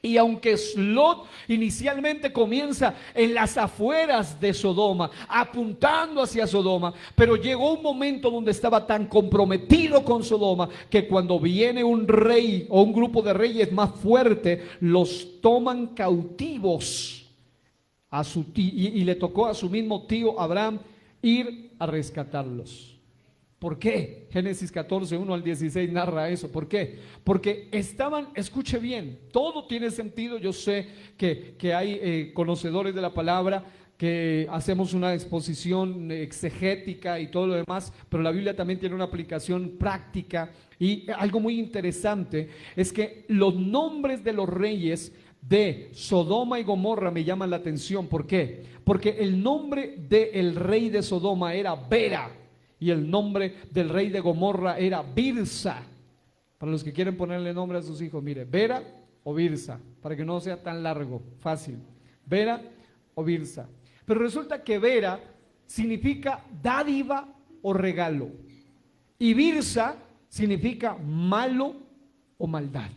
Y aunque Lot inicialmente comienza en las afueras de Sodoma, apuntando hacia Sodoma, pero llegó un momento donde estaba tan comprometido con Sodoma que cuando viene un rey o un grupo de reyes más fuerte, los toman cautivos a su tío, y le tocó a su mismo tío Abraham ir a rescatarlos. ¿Por qué? Génesis 14, 1 al 16 narra eso. ¿Por qué? Porque estaban, escuche bien, todo tiene sentido. Yo sé que hay conocedores de la palabra, que hacemos una exposición exegética y todo lo demás, pero la Biblia también tiene una aplicación práctica. Y algo muy interesante es que los nombres de los reyes de Sodoma y Gomorra me llaman la atención. ¿Por qué? Porque el nombre del rey de Sodoma era Bera, y el nombre del rey de Gomorra era Birsa. Para los que quieren ponerle nombre a sus hijos, mire, Bera o Birsa, para que no sea tan largo, fácil. Bera o Birsa. Pero resulta que Bera significa dádiva o regalo, y Birsa significa malo o maldad.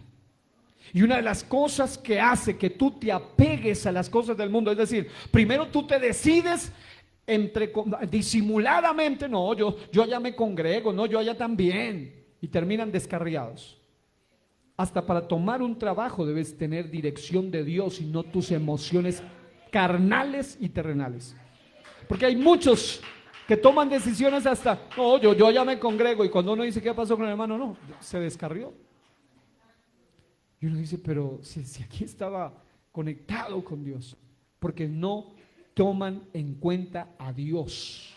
Y una de las cosas que hace que tú te apegues a las cosas del mundo, es decir, primero tú te decides disimuladamente, no, yo allá me congrego, no, yo allá también, y terminan descarriados. Hasta para tomar un trabajo debes tener dirección de Dios y no tus emociones carnales y terrenales. Porque hay muchos que toman decisiones hasta, no, yo allá me congrego, y cuando uno dice, ¿qué pasó con el hermano? No, se descarrió. Y uno dice, pero si aquí estaba conectado con Dios, porque no toman en cuenta a Dios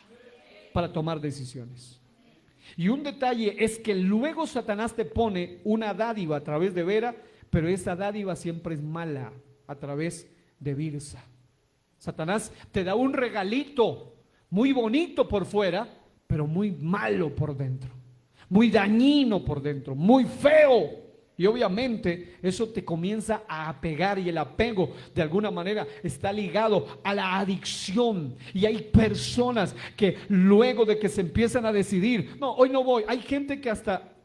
para tomar decisiones. Y un detalle es que luego Satanás te pone una dádiva a través de Bera, pero esa dádiva siempre es mala a través de Birsa. Satanás te da un regalito muy bonito por fuera, pero muy malo por dentro, muy dañino por dentro, muy feo. Y obviamente eso te comienza a apegar, y el apego de alguna manera está ligado a la adicción. Y hay personas que luego de que se empiezan a decidir, no, hoy no voy, hay gente que hasta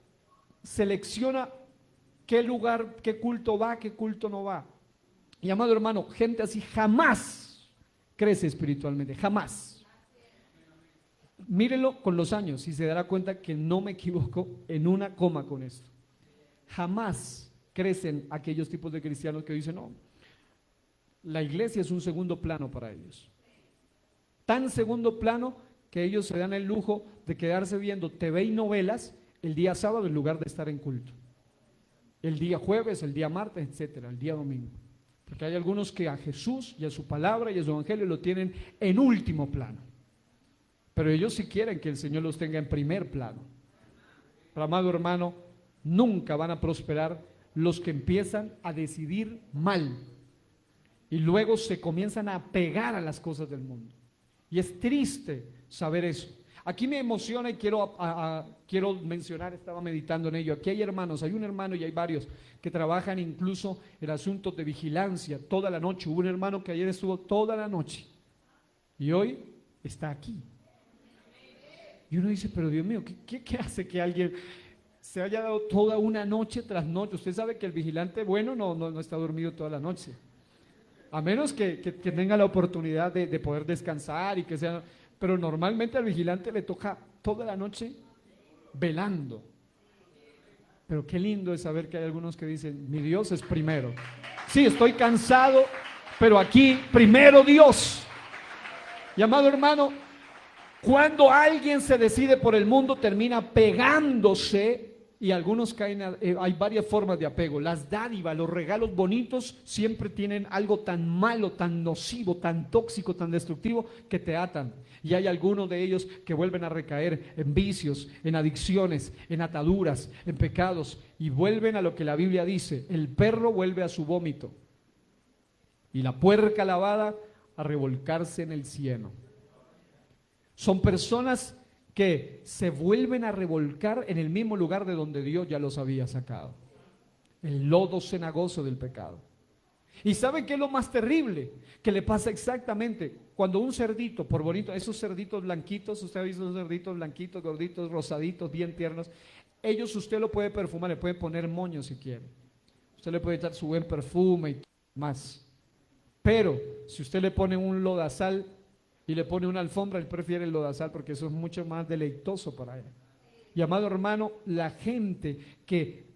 selecciona qué lugar, qué culto va, qué culto no va. Y amado hermano, gente así jamás crece espiritualmente, jamás. Mírelo con los años y se dará cuenta que no me equivoco en una coma con esto. Jamás crecen aquellos tipos de cristianos que dicen, no, la iglesia es un segundo plano para ellos. Tan segundo plano que ellos se dan el lujo de quedarse viendo TV y novelas el día sábado en lugar de estar en culto. El día jueves, el día martes, etcétera, el día domingo. Porque hay algunos que a Jesús y a su palabra y a su evangelio lo tienen en último plano. Pero ellos sí quieren que el Señor los tenga en primer plano. Pero amado hermano, nunca van a prosperar los que empiezan a decidir mal y luego se comienzan a apegar a las cosas del mundo. Y es triste saber eso. Aquí me emociona y quiero mencionar, estaba meditando en ello. Aquí hay hermanos, hay un hermano y hay varios que trabajan incluso en asuntos de vigilancia toda la noche. Hubo un hermano que ayer estuvo toda la noche y hoy está aquí. Y uno dice, pero Dios mío, ¿qué hace que alguien se haya dado toda una noche tras noche? Usted sabe que el vigilante bueno no está dormido toda la noche, a menos que tenga la oportunidad de poder descansar y que sea, pero normalmente al vigilante le toca toda la noche velando. Pero qué lindo es saber que hay algunos que dicen, mi Dios es primero. Sí, estoy cansado, pero aquí primero Dios. Y amado hermano, cuando alguien se decide por el mundo termina pegándose. Y algunos caen, hay varias formas de apego. Las dádivas, los regalos bonitos siempre tienen algo tan malo, tan nocivo, tan tóxico, tan destructivo que te atan. Y hay algunos de ellos que vuelven a recaer en vicios, en adicciones, en ataduras, en pecados. Y vuelven a lo que la Biblia dice, el perro vuelve a su vómito y la puerca lavada a revolcarse en el cieno. Son personas que se vuelven a revolcar en el mismo lugar de donde Dios ya los había sacado, el lodo cenagoso del pecado. ¿Y saben qué es lo más terrible? Que le pasa exactamente cuando un cerdito, por bonito, esos cerditos blanquitos, usted ha visto esos cerditos blanquitos, gorditos, rosaditos, bien tiernos, ellos usted lo puede perfumar, le puede poner moño si quiere. Usted le puede echar su buen perfume y más. Pero si usted le pone un lodazal y le pone una alfombra, él prefiere el lodazal porque eso es mucho más deleitoso para él. Y amado hermano, la gente que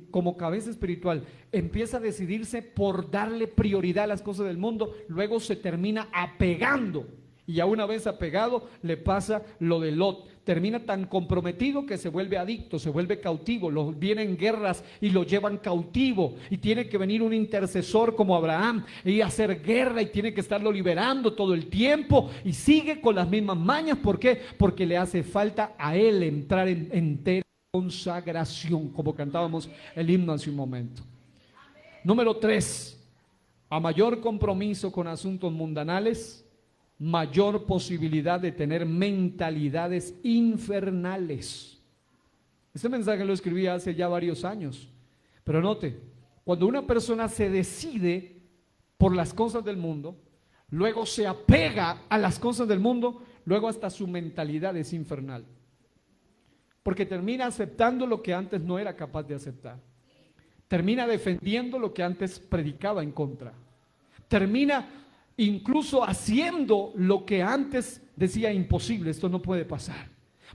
como cabeza espiritual empieza a decidirse por darle prioridad a las cosas del mundo, luego se termina apegando. Y ya una vez apegado, le pasa lo de Lot. Termina tan comprometido que se vuelve adicto, se vuelve cautivo. Vienen guerras y lo llevan cautivo. Y tiene que venir un intercesor como Abraham y hacer guerra y tiene que estarlo liberando todo el tiempo. Y sigue con las mismas mañas. ¿Por qué? Porque le hace falta a él entrar en entera consagración, como cantábamos el himno hace un momento. Número 3. A mayor compromiso con asuntos mundanales, mayor posibilidad de tener mentalidades infernales. Este mensaje lo escribí hace ya varios años, pero note, cuando una persona se decide por las cosas del mundo, luego se apega a las cosas del mundo, luego hasta su mentalidad es infernal, porque termina aceptando lo que antes no era capaz de aceptar, termina defendiendo lo que antes predicaba en contra, termina incluso haciendo lo que antes decía imposible, esto no puede pasar.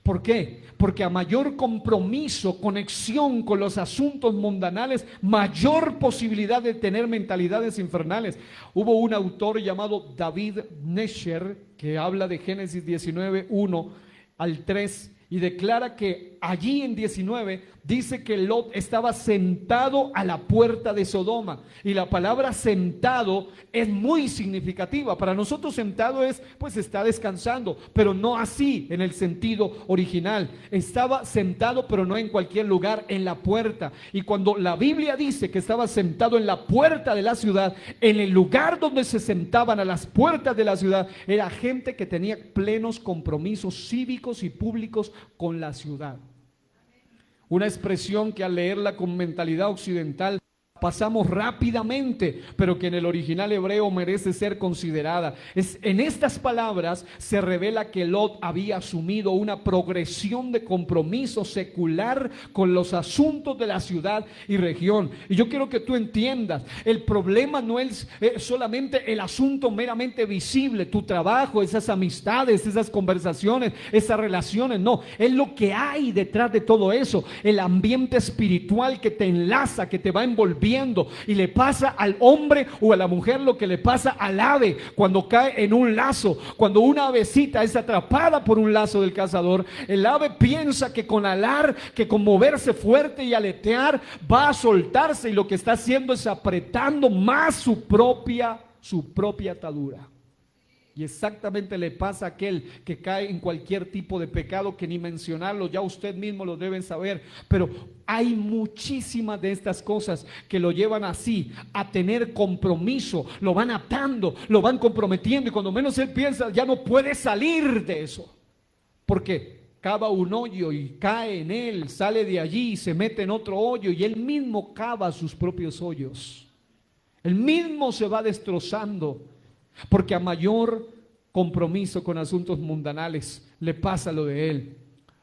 ¿Por qué? Porque a mayor compromiso, conexión con los asuntos mundanales, mayor posibilidad de tener mentalidades infernales. Hubo un autor llamado David Nesher que habla de Génesis 19, 1 al 3 y declara que allí en 19 dice que Lot estaba sentado a la puerta de Sodoma, y la palabra sentado es muy significativa. Para nosotros sentado es, pues está descansando, pero no así en el sentido original. Estaba sentado, pero no en cualquier lugar, en la puerta. Y cuando la Biblia dice que estaba sentado en la puerta de la ciudad, en el lugar donde se sentaban a las puertas de la ciudad, era gente que tenía plenos compromisos cívicos y públicos con la ciudad. Una expresión que al leerla con mentalidad occidental pasamos rápidamente, pero que en el original hebreo merece ser considerada. En estas palabras se revela que Lot había asumido una progresión de compromiso secular con los asuntos de la ciudad y región. Y yo quiero que tú entiendas, el problema no es solamente el asunto meramente visible, tu trabajo, esas amistades, esas conversaciones, esas relaciones, no, es lo que hay detrás de todo eso, el ambiente espiritual que te enlaza, que te va envolviendo. Y le pasa al hombre o a la mujer lo que le pasa al ave cuando cae en un lazo. Cuando una avecita es atrapada por un lazo del cazador, el ave piensa que con alar, que con moverse fuerte y aletear va a soltarse, y lo que está haciendo es apretando más su propia atadura. Y exactamente le pasa a aquel que cae en cualquier tipo de pecado, que ni mencionarlo, ya usted mismo lo deben saber. Pero hay muchísimas de estas cosas que lo llevan así, a tener compromiso, lo van atando, lo van comprometiendo, y cuando menos él piensa, ya no puede salir de eso. Porque cava un hoyo y cae en él, sale de allí y se mete en otro hoyo, y él mismo cava sus propios hoyos. Él mismo se va destrozando. Porque a mayor compromiso con asuntos mundanales le pasa lo de él.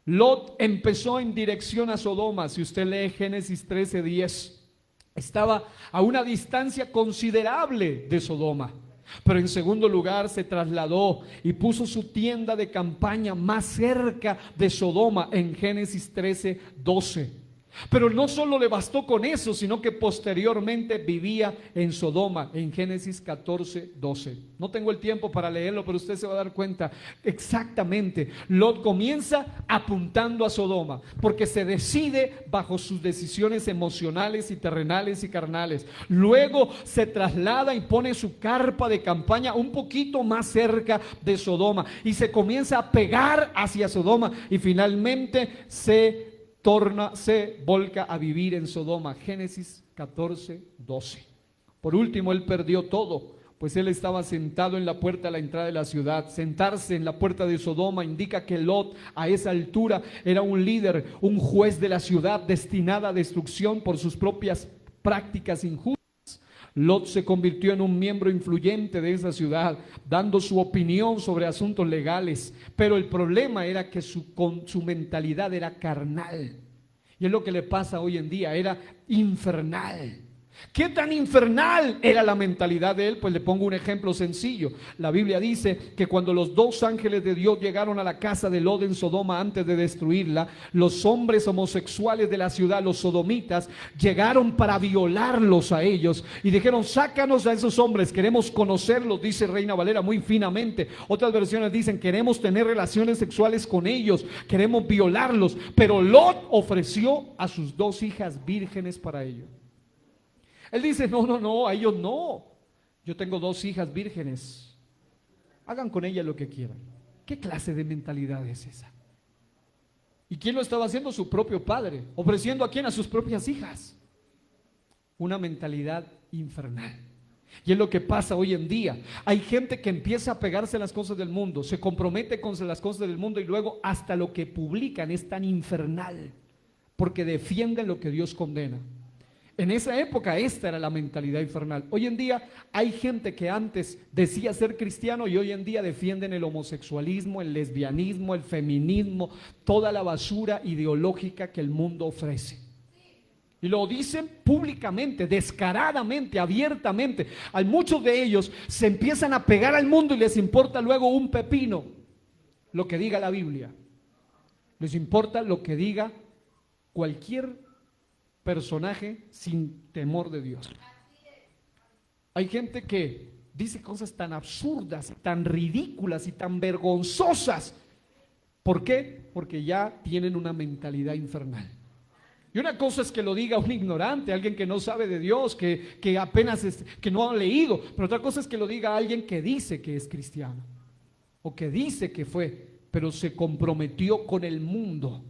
Lot empezó en dirección a Sodoma. Si usted lee Génesis 13:10, estaba a una distancia considerable de Sodoma. Pero en segundo lugar se trasladó y puso su tienda de campaña más cerca de Sodoma en Génesis 13:12. Pero no solo le bastó con eso, sino que posteriormente vivía en Sodoma, en Génesis 14:12. No tengo el tiempo para leerlo, pero usted se va a dar cuenta exactamente. Lot comienza apuntando a Sodoma, porque se decide bajo sus decisiones emocionales y terrenales y carnales. Luego se traslada y pone su carpa de campaña un poquito más cerca de Sodoma, y se comienza a pegar hacia Sodoma, y finalmente se volca a vivir en Sodoma. Génesis 14:12. Por último, él perdió todo, pues él estaba sentado en la puerta de la entrada de la ciudad. Sentarse en la puerta de Sodoma indica que Lot a esa altura era un líder, un juez de la ciudad destinada a destrucción por sus propias prácticas injustas. Lot se convirtió en un miembro influyente de esa ciudad, dando su opinión sobre asuntos legales, pero el problema era que su mentalidad era carnal, y es lo que le pasa hoy en día, era infernal. ¿Qué tan infernal era la mentalidad de él? Pues le pongo un ejemplo sencillo. La Biblia dice que cuando los dos ángeles de Dios llegaron a la casa de Lot en Sodoma antes de destruirla, los hombres homosexuales de la ciudad, los sodomitas, llegaron para violarlos a ellos y dijeron: sácanos a esos hombres, queremos conocerlos, dice Reina Valera muy finamente. Otras versiones dicen: queremos tener relaciones sexuales con ellos, queremos violarlos. Pero Lot ofreció a sus dos hijas vírgenes para ello. Él dice: no, a ellos no. Yo tengo dos hijas vírgenes. Hagan con ellas lo que quieran. ¿Qué clase de mentalidad es esa? ¿Y quién lo estaba haciendo? Su propio padre. ¿Ofreciendo a quién? A sus propias hijas. Una mentalidad infernal. Y es lo que pasa hoy en día. Hay gente que empieza a pegarse a las cosas del mundo, se compromete con las cosas del mundo y luego hasta lo que publican es tan infernal, porque defienden lo que Dios condena. En esa época esta era la mentalidad infernal. Hoy en día hay gente que antes decía ser cristiano y hoy en día defienden el homosexualismo, el lesbianismo, el feminismo, toda la basura ideológica que el mundo ofrece. Y lo dicen públicamente, descaradamente, abiertamente. A muchos de ellos se empiezan a pegar al mundo y les importa luego un pepino lo que diga la Biblia. Les importa lo que diga cualquier personaje sin temor de Dios. Hay gente que dice cosas tan absurdas, tan ridículas y tan vergonzosas. ¿Por qué? Porque ya tienen una mentalidad infernal. Y una cosa es que lo diga un ignorante, alguien que no sabe de Dios, que apenas que no ha leído, pero otra cosa es que lo diga alguien que dice que es cristiano o que dice que fue, pero se comprometió con el mundo.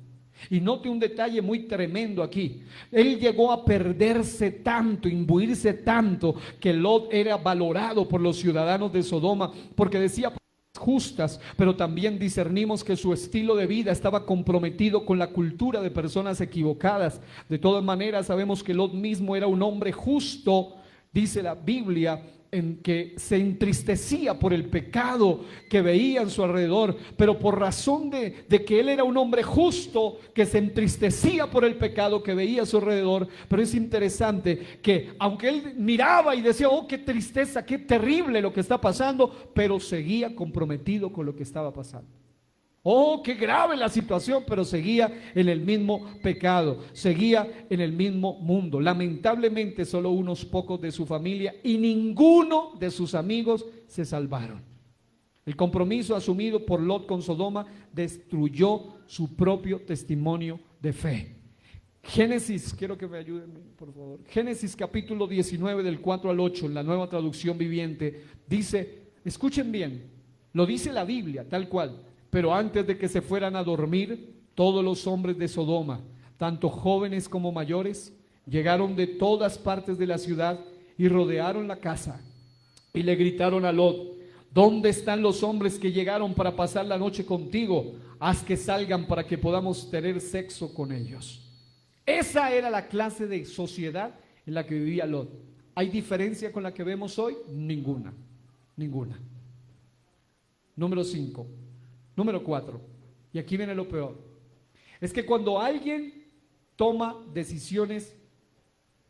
Y note un detalle muy tremendo aquí. Él llegó a perderse tanto, imbuirse tanto, que Lot era valorado por los ciudadanos de Sodoma, porque decía justas, pero también discernimos que su estilo de vida estaba comprometido con la cultura de personas equivocadas. De todas maneras, sabemos que Lot mismo era un hombre justo, dice la Biblia, en que se entristecía por el pecado que veía en su alrededor, pero por razón de que él era un hombre justo, que se entristecía por el pecado que veía a su alrededor. Pero es interesante que aunque él miraba y decía: oh, qué tristeza, qué terrible lo que está pasando, pero seguía comprometido con lo que estaba pasando. Oh, qué grave la situación, pero seguía en el mismo pecado, seguía en el mismo mundo. Lamentablemente solo unos pocos de su familia y ninguno de sus amigos se salvaron. El compromiso asumido por Lot con Sodoma destruyó su propio testimonio de fe. Génesis, quiero que me ayuden por favor. Génesis capítulo 19 del 4 al 8 en la Nueva Traducción Viviente dice, escuchen bien, lo dice la Biblia tal cual. Pero antes de que se fueran a dormir, todos los hombres de Sodoma, tanto jóvenes como mayores, llegaron de todas partes de la ciudad y rodearon la casa y le gritaron a Lot: ¿dónde están los hombres que llegaron para pasar la noche contigo? Haz que salgan para que podamos tener sexo con ellos. Esa era la clase de sociedad en la que vivía Lot. ¿Hay diferencia con la que vemos hoy? Ninguna. Número 5. Número 4, y aquí viene lo peor, es que cuando alguien toma decisiones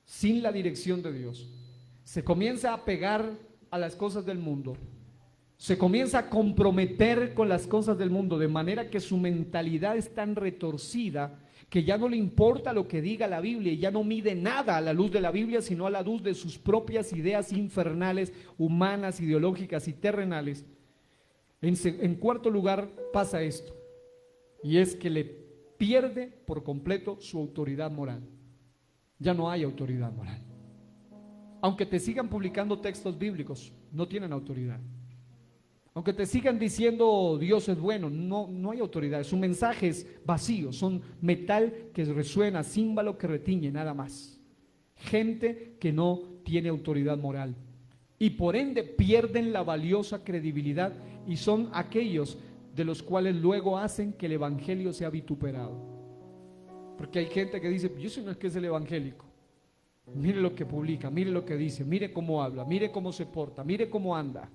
sin la dirección de Dios, se comienza a pegar a las cosas del mundo, se comienza a comprometer con las cosas del mundo, de manera que su mentalidad es tan retorcida que ya no le importa lo que diga la Biblia y ya no mide nada a la luz de la Biblia, sino a la luz de sus propias ideas infernales, humanas, ideológicas y terrenales. En cuarto lugar pasa esto, y es que le pierde por completo su autoridad moral. Ya no hay autoridad moral. Aunque te sigan publicando textos bíblicos, no tienen autoridad. Aunque te sigan diciendo Dios es bueno, no hay autoridad. Su mensaje es vacío, son metal que resuena, címbalo que retiñe, nada más. Gente que no tiene autoridad moral y por ende pierden la valiosa credibilidad. Y son aquellos de los cuales luego hacen que el evangelio sea vituperado. Porque hay gente que dice: yo soy no es que es el evangélico. Mire lo que publica, mire lo que dice, mire cómo habla, mire cómo se porta, mire cómo anda.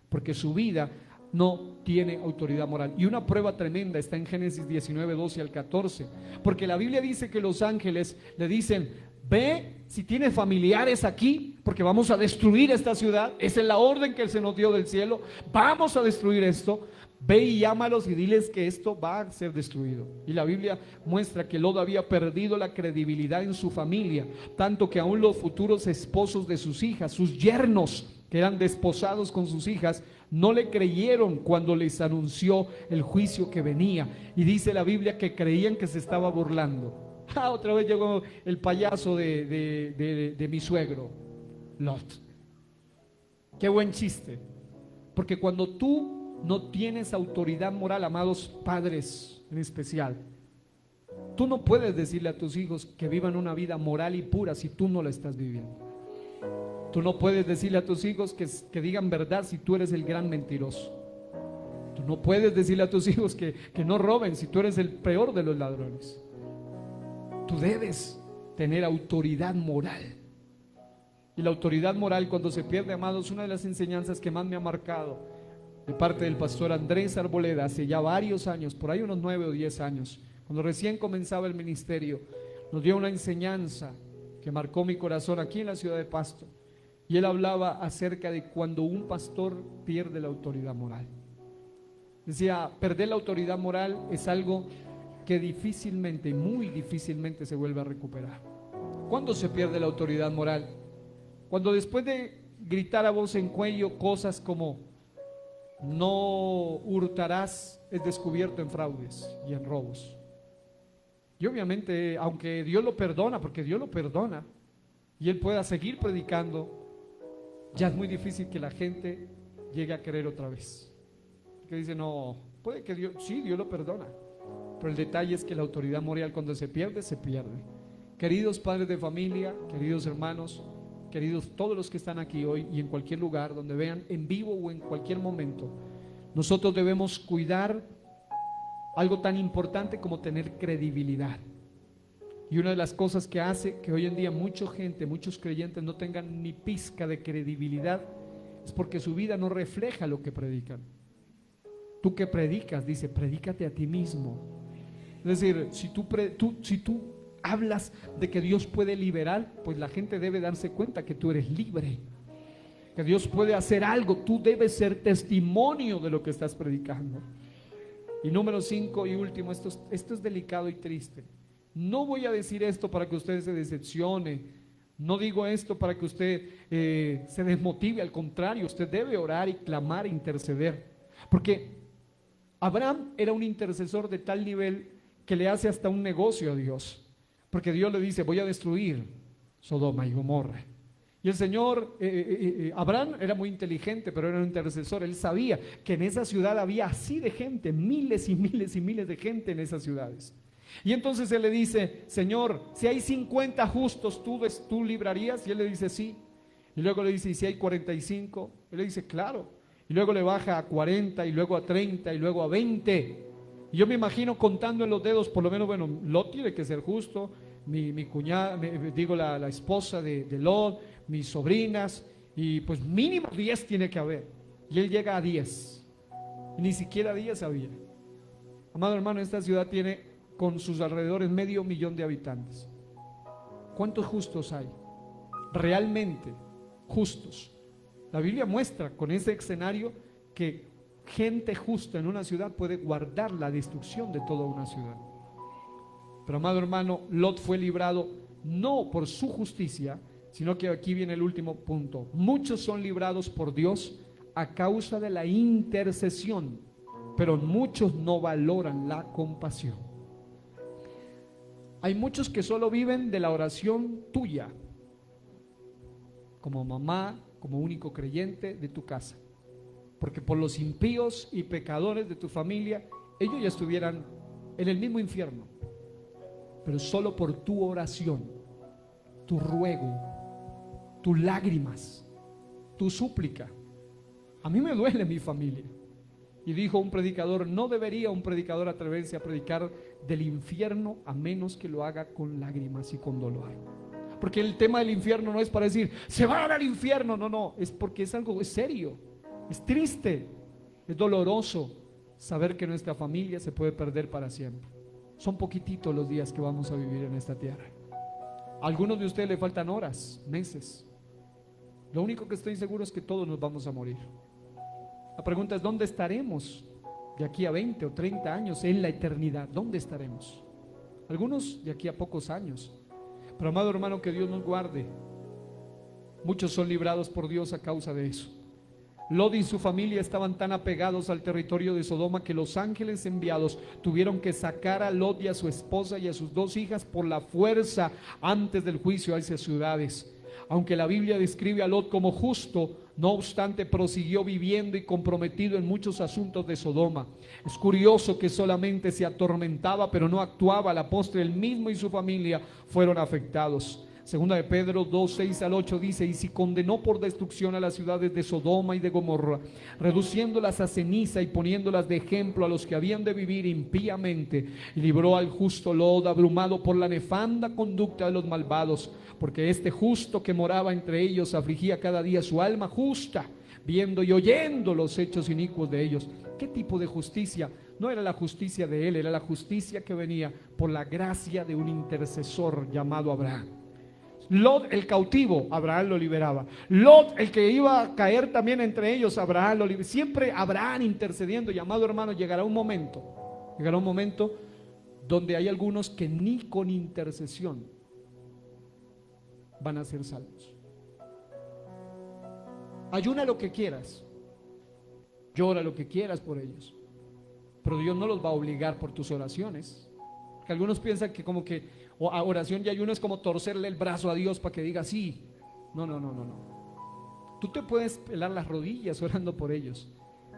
Porque su vida no tiene autoridad moral. Y una prueba tremenda está en Génesis 19, 12 al 14. Porque la Biblia dice que los ángeles le dicen: ve si tienes familiares aquí, porque vamos a destruir esta ciudad. Esa es la orden que se nos dio del cielo. Vamos a destruir esto. Ve y llámalos y diles que esto va a ser destruido. Y la Biblia muestra que Lot había perdido la credibilidad en su familia, tanto que aún los futuros esposos de sus hijas, sus yernos, que eran desposados con sus hijas, no le creyeron cuando les anunció el juicio que venía. Y dice la Biblia que creían que se estaba burlando. Otra vez llegó el payaso de mi suegro, Lot. Qué buen chiste. Porque cuando tú no tienes autoridad moral, amados padres en especial, tú no puedes decirle a tus hijos que vivan una vida moral y pura si tú no la estás viviendo. Tú no puedes decirle a tus hijos que digan verdad si tú eres el gran mentiroso. Tú no puedes decirle a tus hijos que no roben si tú eres el peor de los ladrones. Tú debes tener autoridad moral. Y la autoridad moral, cuando se pierde, amados, una de las enseñanzas que más me ha marcado de parte del pastor Andrés Arboleda hace ya varios años, por ahí unos 9 o 10 años, cuando recién comenzaba el ministerio, nos dio una enseñanza que marcó mi corazón aquí en la ciudad de Pasto. Y él hablaba acerca de cuando un pastor pierde la autoridad moral. Decía, perder la autoridad moral es algo que difícilmente, muy difícilmente se vuelve a recuperar. ¿Cuándo se pierde la autoridad moral? Cuando después de gritar a voz en cuello cosas como no hurtarás, es descubierto en fraudes y en robos. Y obviamente, aunque Dios lo perdona, porque Dios lo perdona, y él pueda seguir predicando, ya es muy difícil que la gente llegue a creer otra vez. Que dice, no, puede que Dios, sí, Dios lo perdona, pero el detalle es que la autoridad moral, cuando se pierde, se pierde. Queridos padres de familia, queridos hermanos, queridos todos los que están aquí hoy y en cualquier lugar donde vean, en vivo o en cualquier momento, nosotros debemos cuidar algo tan importante como tener credibilidad. Y una de las cosas que hace que hoy en día mucha gente, muchos creyentes no tengan ni pizca de credibilidad, es porque su vida no refleja lo que predican. Tú que predicas, dice, predícate a ti mismo. Es decir, si tú hablas de que Dios puede liberar, pues la gente debe darse cuenta que tú eres libre, que Dios puede hacer algo. Tú debes ser testimonio de lo que estás predicando. Y número 5 y último, esto es delicado y triste. No voy a decir esto para que usted se decepcione, no digo esto para que usted se desmotive, al contrario, usted debe orar y clamar e interceder, porque Abraham era un intercesor de tal nivel que le hace hasta un negocio a Dios. Porque Dios le dice, voy a destruir Sodoma y Gomorra. Y el Señor, Abraham era muy inteligente, pero era un intercesor. Él sabía que en esa ciudad había así de gente, miles y miles y miles de gente en esas ciudades. Y entonces él le dice, Señor, si hay 50 justos, ¿tú librarías? Y él le dice, sí. Y luego le dice, ¿y si hay 45? Él le dice, claro. Y luego le baja a 40, y luego a 30, y luego a 20. Y yo me imagino contando en los dedos, por lo menos, bueno, Lot tiene que ser justo, mi cuñada, la esposa de Lot, mis sobrinas, y pues mínimo 10 tiene que haber. Y él llega a 10, y ni siquiera 10 había. Amado hermano, esta ciudad tiene con sus alrededores 500,000 de habitantes. ¿Cuántos justos hay? Realmente justos. La Biblia muestra con ese escenario que gente justa en una ciudad puede guardar la destrucción de toda una ciudad. Pero amado hermano, Lot fue librado no por su justicia, sino que aquí viene el último punto. Muchos son librados por Dios a causa de la intercesión, pero muchos no valoran la compasión. Hay muchos que solo viven de la oración tuya, como mamá, como único creyente de tu casa. Porque por los impíos y pecadores de tu familia, ellos ya estuvieran en el mismo infierno. Pero solo por tu oración, tu ruego, tus lágrimas, tu súplica. A mí me duele mi familia. Y dijo un predicador, no debería un predicador atreverse a predicar del infierno a menos que lo haga con lágrimas y con dolor. Porque el tema del infierno no es para decir, se van al infierno, no, es porque es algo serio. Es triste, es doloroso saber que nuestra familia se puede perder para siempre. Son poquititos los días que vamos a vivir en esta tierra. A algunos de ustedes le faltan horas, meses. Lo único que estoy seguro es que todos nos vamos a morir. La pregunta es, ¿dónde estaremos de aquí a 20 o 30 años en la eternidad? ¿Dónde estaremos? Algunos de aquí a pocos años. Pero amado hermano, que Dios nos guarde. Muchos son librados por Dios a causa de eso. Lot y su familia estaban tan apegados al territorio de Sodoma que los ángeles enviados tuvieron que sacar a Lot y a su esposa y a sus 2 hijas por la fuerza antes del juicio a esas ciudades. Aunque la Biblia describe a Lot como justo, no obstante prosiguió viviendo y comprometido en muchos asuntos de Sodoma. Es curioso que solamente se atormentaba, pero no actuaba. A la postre él mismo y su familia fueron afectados. Segunda de Pedro 2, 6 al 8 dice: y si condenó por destrucción a las ciudades de Sodoma y de Gomorra, reduciéndolas a ceniza y poniéndolas de ejemplo a los que habían de vivir impíamente, y libró al justo Lot, abrumado por la nefanda conducta de los malvados, porque este justo que moraba entre ellos afligía cada día su alma justa, viendo y oyendo los hechos inicuos de ellos. ¿Qué tipo de justicia? No era la justicia de él, era la justicia que venía por la gracia de un intercesor llamado Abraham. Lot el cautivo, Abraham lo liberaba. Lot el que iba a caer también entre ellos, Abraham lo liberaba. Siempre Abraham intercediendo. Y amado hermano, llegará un momento donde hay algunos que ni con intercesión van a ser salvos. Ayuna lo que quieras, llora lo que quieras por ellos, pero Dios no los va a obligar por tus oraciones. Que algunos piensan que como que oración y ayuno es como torcerle el brazo a Dios para que diga sí. No. Tú te puedes pelar las rodillas orando por ellos,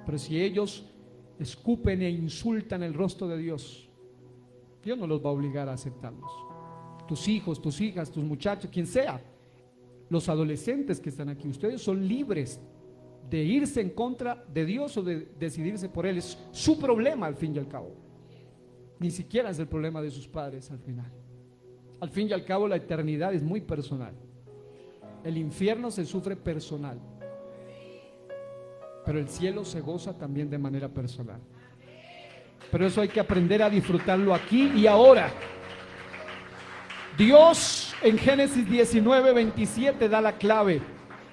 pero si ellos escupen e insultan el rostro de Dios, Dios no los va a obligar a aceptarlos. Tus hijos, tus hijas, tus muchachos, quien sea, los adolescentes que están aquí, ustedes son libres de irse en contra de Dios o de decidirse por Él. Es su problema al fin y al cabo. Ni siquiera es el problema de sus padres al final. Al fin y al cabo la eternidad es muy personal. El infierno se sufre personal, pero el cielo se goza también de manera personal. Pero eso hay que aprender a disfrutarlo aquí y ahora. Dios en Génesis 19, 27 da la clave.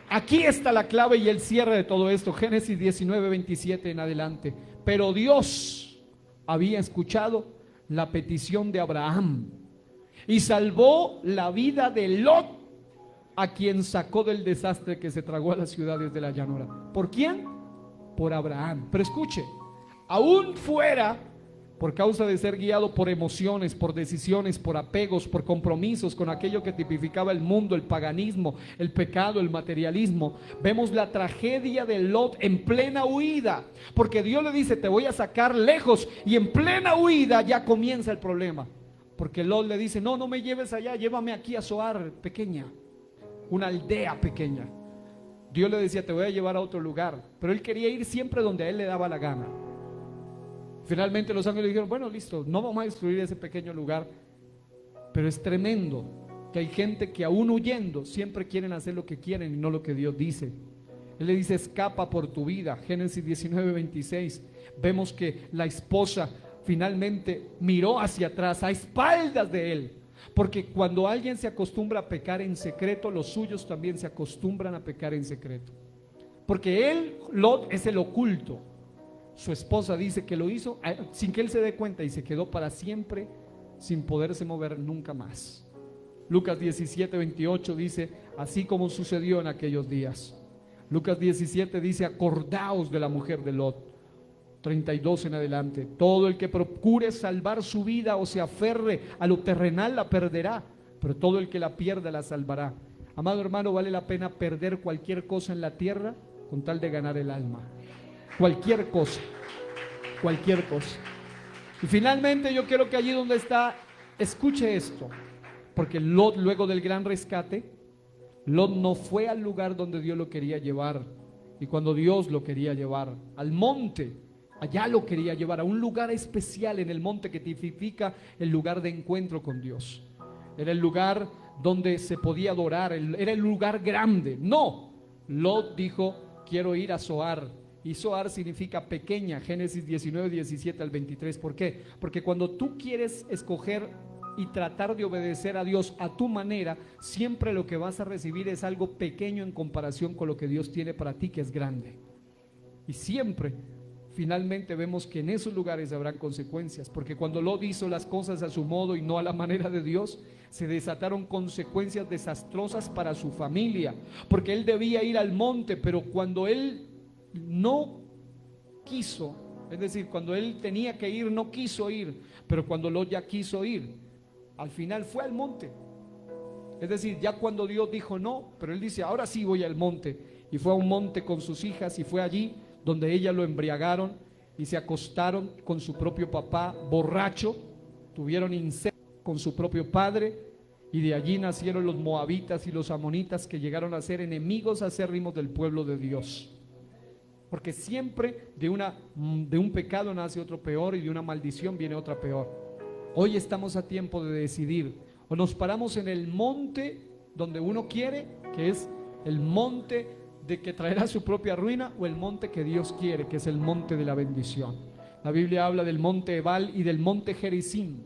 Aquí está la clave y el cierre de todo esto. Génesis 19, 27 en adelante. Pero Dios había escuchado la petición de Abraham y salvó la vida de Lot, a quien sacó del desastre que se tragó a las ciudades de la llanura. ¿Por quién? Por Abraham. Pero escuche, aún fuera por causa de ser guiado por emociones, por decisiones, por apegos, por compromisos con aquello que tipificaba el mundo, el paganismo, el pecado, el materialismo, vemos la tragedia de Lot en plena huida, porque Dios le dice: te voy a sacar lejos, y en plena huida ya comienza el problema, porque Lot le dice: no me lleves allá, llévame aquí a Zoar pequeña, una aldea pequeña. Dios le decía: te voy a llevar a otro lugar, pero él quería ir siempre donde a él le daba la gana. Finalmente los ángeles dijeron: bueno, listo, no vamos a destruir ese pequeño lugar. Pero es tremendo que hay gente que aún huyendo siempre quieren hacer lo que quieren y no lo que Dios dice. Él le dice: escapa por tu vida. Génesis 19, 26. Vemos que la esposa finalmente miró hacia atrás, a espaldas de él, porque cuando alguien se acostumbra a pecar en secreto, los suyos también se acostumbran a pecar en secreto, porque él, Lot, es el oculto. Su esposa dice que lo hizo sin que él se dé cuenta y se quedó para siempre sin poderse mover nunca más. Lucas 17, 28 dice: así como sucedió en aquellos días. Lucas 17 dice: acordaos de la mujer de Lot. 32 en adelante: todo el que procure salvar su vida o se aferre a lo terrenal la perderá, pero todo el que la pierda la salvará. Amado hermano, vale la pena perder cualquier cosa en la tierra con tal de ganar el alma. Cualquier cosa. Y finalmente yo quiero que allí donde está, escuche esto, porque Lot, luego del gran rescate, Lot no fue al lugar donde Dios lo quería llevar. Y cuando Dios lo quería llevar al monte, allá lo quería llevar a un lugar especial en el monte que tipifica el lugar de encuentro con Dios. Era el lugar donde se podía adorar, era el lugar grande. No, Lot dijo: quiero ir a Zoar. Y Zoar significa pequeña. Génesis 19, 17 al 23. ¿Por qué? Porque cuando tú quieres escoger y tratar de obedecer a Dios a tu manera, siempre lo que vas a recibir es algo pequeño en comparación con lo que Dios tiene para ti, que es grande. Y siempre, finalmente vemos que en esos lugares habrán consecuencias, porque cuando Lot hizo las cosas a su modo y no a la manera de Dios, se desataron consecuencias desastrosas para su familia, porque él debía ir al monte, pero cuando él no quiso, es decir, cuando él tenía que ir, no quiso ir, pero cuando Lot ya quiso ir, al final fue al monte. Es decir, ya cuando Dios dijo no, pero él dice, ahora sí voy al monte. Y fue a un monte con sus hijas y fue allí donde ellas lo embriagaron y se acostaron con su propio papá borracho, tuvieron incesto con su propio padre, y de allí nacieron los moabitas y los amonitas, que llegaron a ser enemigos acérrimos del pueblo de Dios. Porque siempre de un pecado nace otro peor, y de una maldición viene otra peor. Hoy estamos a tiempo de decidir: o nos paramos en el monte donde uno quiere, que es el monte de que traerá su propia ruina, o el monte que Dios quiere, que es el monte de la bendición. La Biblia habla del monte Ebal y del monte Gerizim.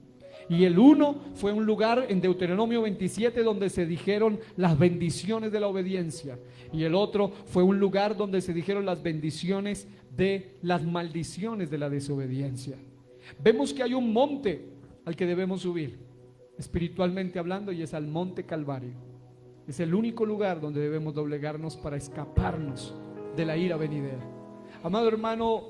Y el uno fue un lugar en Deuteronomio 27 donde se dijeron las bendiciones de la obediencia, y el otro fue un lugar donde se dijeron las bendiciones de las maldiciones de la desobediencia. Vemos que hay un monte al que debemos subir, espiritualmente hablando, y es al monte Calvario. Es el único lugar donde debemos doblegarnos para escaparnos de la ira venidera. Amado hermano,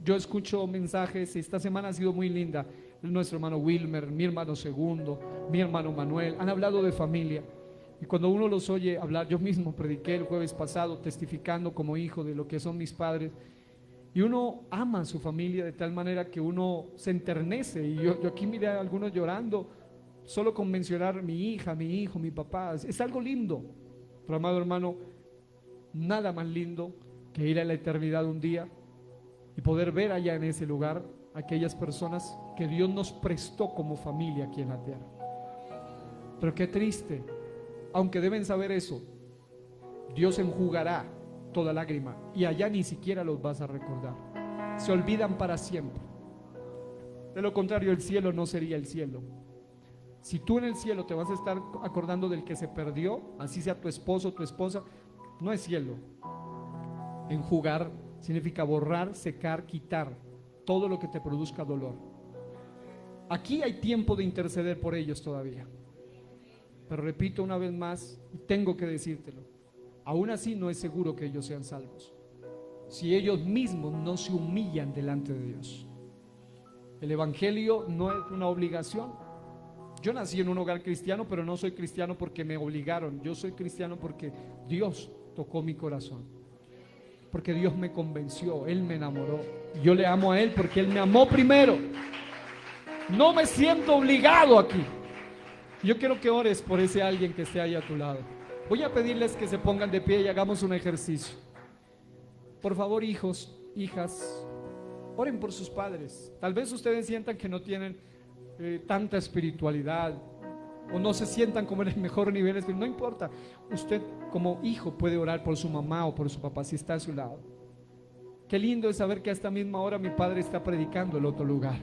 yo escucho mensajes, y esta semana ha sido muy linda. Nuestro hermano Wilmer, mi hermano Segundo, mi hermano Manuel, han hablado de familia. Y cuando uno los oye hablar, yo mismo prediqué el jueves pasado testificando como hijo de lo que son mis padres, y uno ama a su familia de tal manera que uno se enternece. Y yo aquí miré a algunos llorando solo con mencionar mi hija, mi hijo, mi papá. Es algo lindo. Pero amado hermano, nada más lindo que ir a la eternidad un día y poder ver allá en ese lugar aquellas personas que Dios nos prestó como familia aquí en la tierra. Pero qué triste, aunque deben saber eso, Dios enjugará toda lágrima, y allá ni siquiera los vas a recordar. Se olvidan para siempre. De lo contrario, el cielo no sería el cielo. Si tú en el cielo te vas a estar acordando del que se perdió, así sea tu esposo o tu esposa, no es cielo. Enjugar significa borrar, secar, quitar todo lo que te produzca dolor. Aquí hay tiempo de interceder por ellos todavía. Pero repito una vez más, y tengo que decírtelo, aún así no es seguro que ellos sean salvos si ellos mismos no se humillan delante de Dios. El evangelio no es una obligación. Yo nací en un hogar cristiano, pero no soy cristiano porque me obligaron. Yo soy cristiano porque Dios tocó mi corazón, porque Dios me convenció, Él me enamoró. Yo le amo a Él porque Él me amó primero. No me siento obligado aquí. Yo quiero que ores por ese alguien que esté ahí a tu lado. Voy a pedirles que se pongan de pie y hagamos un ejercicio. Por favor, hijos, hijas, oren por sus padres. Tal vez ustedes sientan que no tienen tanta espiritualidad, o no se sientan como en el mejor nivel espiritual. No importa, usted como hijo puede orar por su mamá o por su papá si está a su lado. Qué lindo es saber que a esta misma hora mi padre está predicando en otro lugar,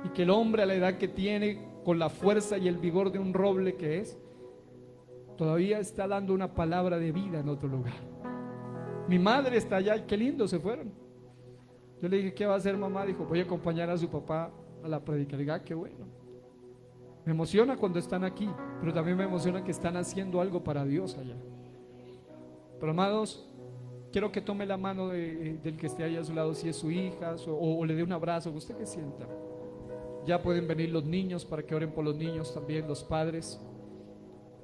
y que el hombre a la edad que tiene, con la fuerza y el vigor de un roble que es, todavía está dando una palabra de vida en otro lugar. Mi madre está allá, y qué lindo, se fueron. Yo le dije, ¿qué va a hacer mamá? Dijo, voy a acompañar a su papá a la predica. Le dije, qué bueno. Me emociona cuando están aquí, pero también me emociona que están haciendo algo para Dios allá. Pero amados, quiero que tome la mano del que esté ahí a su lado, si es su hija, o le dé un abrazo, usted que sienta. Ya pueden venir los niños para que oren por los niños también, los padres.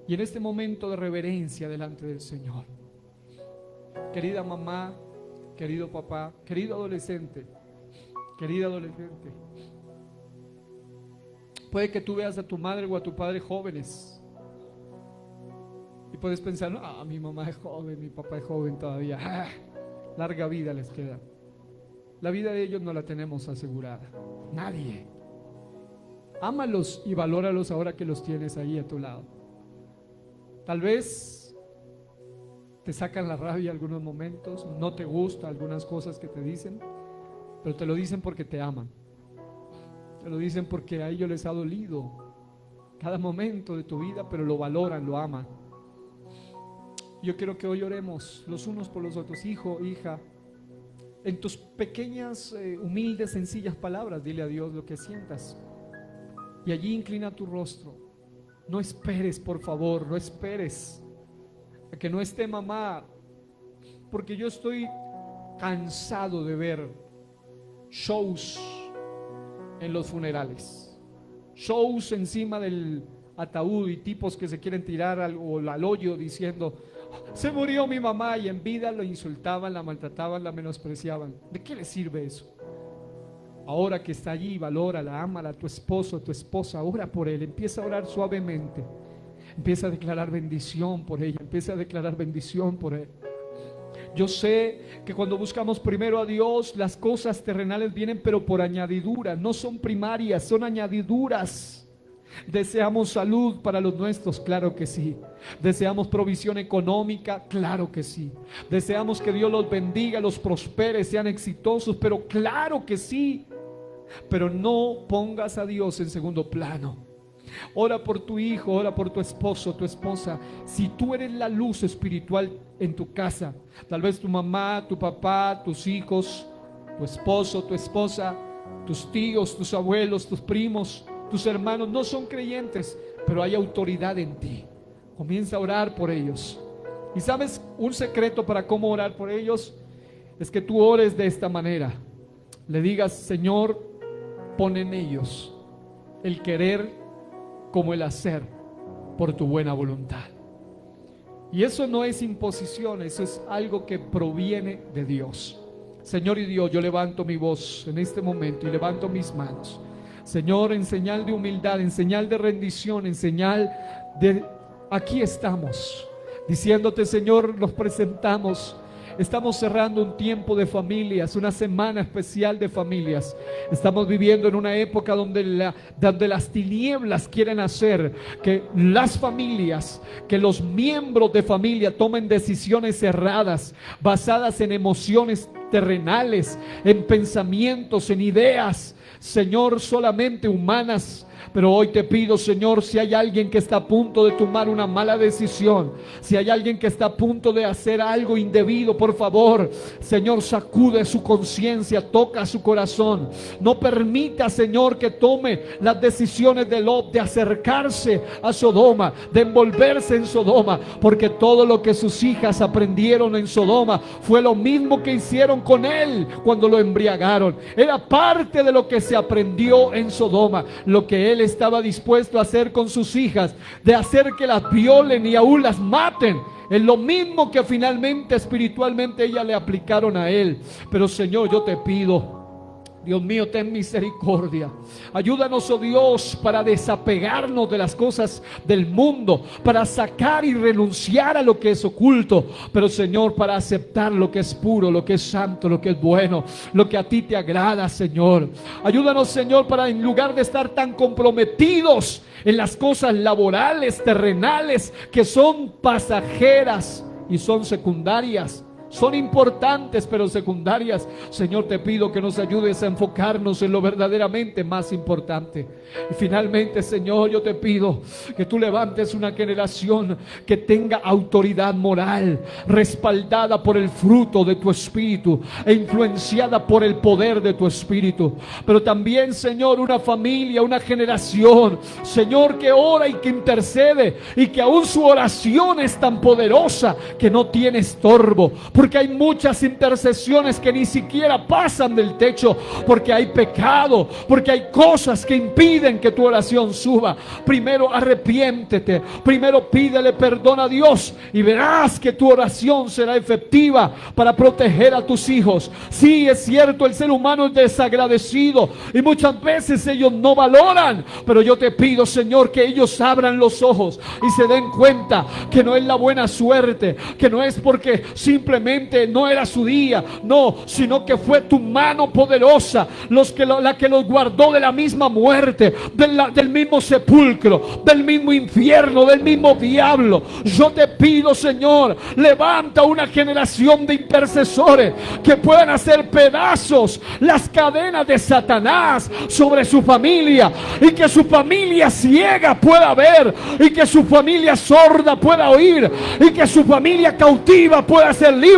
Y en este momento de reverencia delante del Señor, querida mamá, querido papá, querido adolescente, querida adolescente, puede que tú veas a tu madre o a tu padre jóvenes y puedes pensar, no, mi mamá es joven, mi papá es joven todavía, larga vida les queda. La vida de ellos no la tenemos asegurada, nadie. Ámalos y valóralos ahora que los tienes ahí a tu lado. Tal vez te sacan la rabia algunos momentos, no te gustan algunas cosas que te dicen, pero te lo dicen porque te aman. Te lo dicen porque a ellos les ha dolido cada momento de tu vida, pero lo valoran, lo aman. Yo quiero que hoy oremos los unos por los otros. Hijo, hija, en tus pequeñas, humildes, sencillas palabras, dile a Dios lo que sientas. Y allí inclina tu rostro. No esperes, por favor, no esperes a que no esté mamá, porque yo estoy cansado de ver shows en los funerales, shows encima del ataúd y tipos que se quieren tirar al hoyo diciendo: se murió mi mamá, y en vida lo insultaban, la maltrataban, la menospreciaban. ¿De qué le sirve eso? Ahora que está allí, valórala, ámala, a tu esposo, a tu esposa, ora por él, empieza a orar suavemente, empieza a declarar bendición por ella, empieza a declarar bendición por él. Yo sé que cuando buscamos primero a Dios, las cosas terrenales vienen, pero por añadidura, no son primarias, son añadiduras. ¿Deseamos salud para los nuestros? Claro que sí. ¿Deseamos provisión económica? Claro que sí. ¿Deseamos que Dios los bendiga, los prospere, sean exitosos? Pero claro que sí. Pero no pongas a Dios en segundo plano. Ora por tu hijo, ora por tu esposo, tu esposa. Si tú eres la luz espiritual en tu casa, tal vez tu mamá, tu papá, tus hijos, tu esposo, tu esposa, tus tíos, tus abuelos, tus primos, tus hermanos no son creyentes, pero hay autoridad en ti. Comienza a orar por ellos. Y sabes, un secreto para cómo orar por ellos es que tú ores de esta manera. Le digas: Señor, pon en ellos el querer como el hacer por tu buena voluntad. Y eso no es imposición, eso es algo que proviene de Dios. Señor y Dios, yo levanto mi voz en este momento y levanto mis manos, Señor, en señal de humildad, en señal de rendición, en señal de aquí estamos, diciéndote: Señor, nos presentamos. Estamos cerrando un tiempo de familias, una semana especial de familias. Estamos viviendo en una época donde las tinieblas quieren hacer que las familias, que los miembros de familia tomen decisiones erradas, basadas en emociones terrenales, en pensamientos, en ideas, Señor, solamente humanas. Pero hoy te pido, Señor, si hay alguien que está a punto de tomar una mala decisión, si hay alguien que está a punto de hacer algo indebido, por favor, Señor, sacude su conciencia, toca su corazón. No permita, Señor, que tome las decisiones de Lot, de acercarse a Sodoma, de envolverse en Sodoma, porque todo lo que sus hijas aprendieron en Sodoma fue lo mismo que hicieron con él cuando lo embriagaron. Era parte de lo que se aprendió en Sodoma, lo que él estaba dispuesto a hacer con sus hijas, de hacer que las violen y aún las maten. Es lo mismo que finalmente espiritualmente ellas le aplicaron a él. Pero Señor, yo te pido, Dios mío, ten misericordia. Ayúdanos, oh Dios, para desapegarnos de las cosas del mundo, para sacar y renunciar a lo que es oculto, pero Señor, para aceptar lo que es puro, lo que es santo, lo que es bueno, lo que a ti te agrada, Señor. Ayúdanos, Señor, para en lugar de estar tan comprometidos en las cosas laborales, terrenales, que son pasajeras y son secundarias, son importantes pero secundarias, Señor, te pido que nos ayudes a enfocarnos en lo verdaderamente más importante. Y finalmente, Señor, yo te pido que tú levantes una generación que tenga autoridad moral, respaldada por el fruto de tu Espíritu e influenciada por el poder de tu Espíritu. Pero también, Señor, una familia, una generación, Señor, que ora y que intercede, y que aún su oración es tan poderosa que no tiene estorbo. Porque hay muchas intercesiones que ni siquiera pasan del techo, porque hay pecado, porque hay cosas que impiden que tu oración suba. Primero arrepiéntete, primero pídele perdón a Dios, y verás que tu oración será efectiva para proteger a tus hijos. Sí, es cierto, el ser humano es desagradecido y muchas veces ellos no valoran, pero yo te pido, Señor, que ellos abran los ojos y se den cuenta que no es la buena suerte, que no es porque simplemente simplemente no era su día, no, sino que fue tu mano poderosa la que los guardó de la misma muerte, del mismo sepulcro, del mismo infierno, del mismo diablo. Yo te pido, Señor, levanta una generación de intercesores que puedan hacer pedazos las cadenas de Satanás sobre su familia, y que su familia ciega pueda ver, y que su familia sorda pueda oír, y que su familia cautiva pueda ser libre,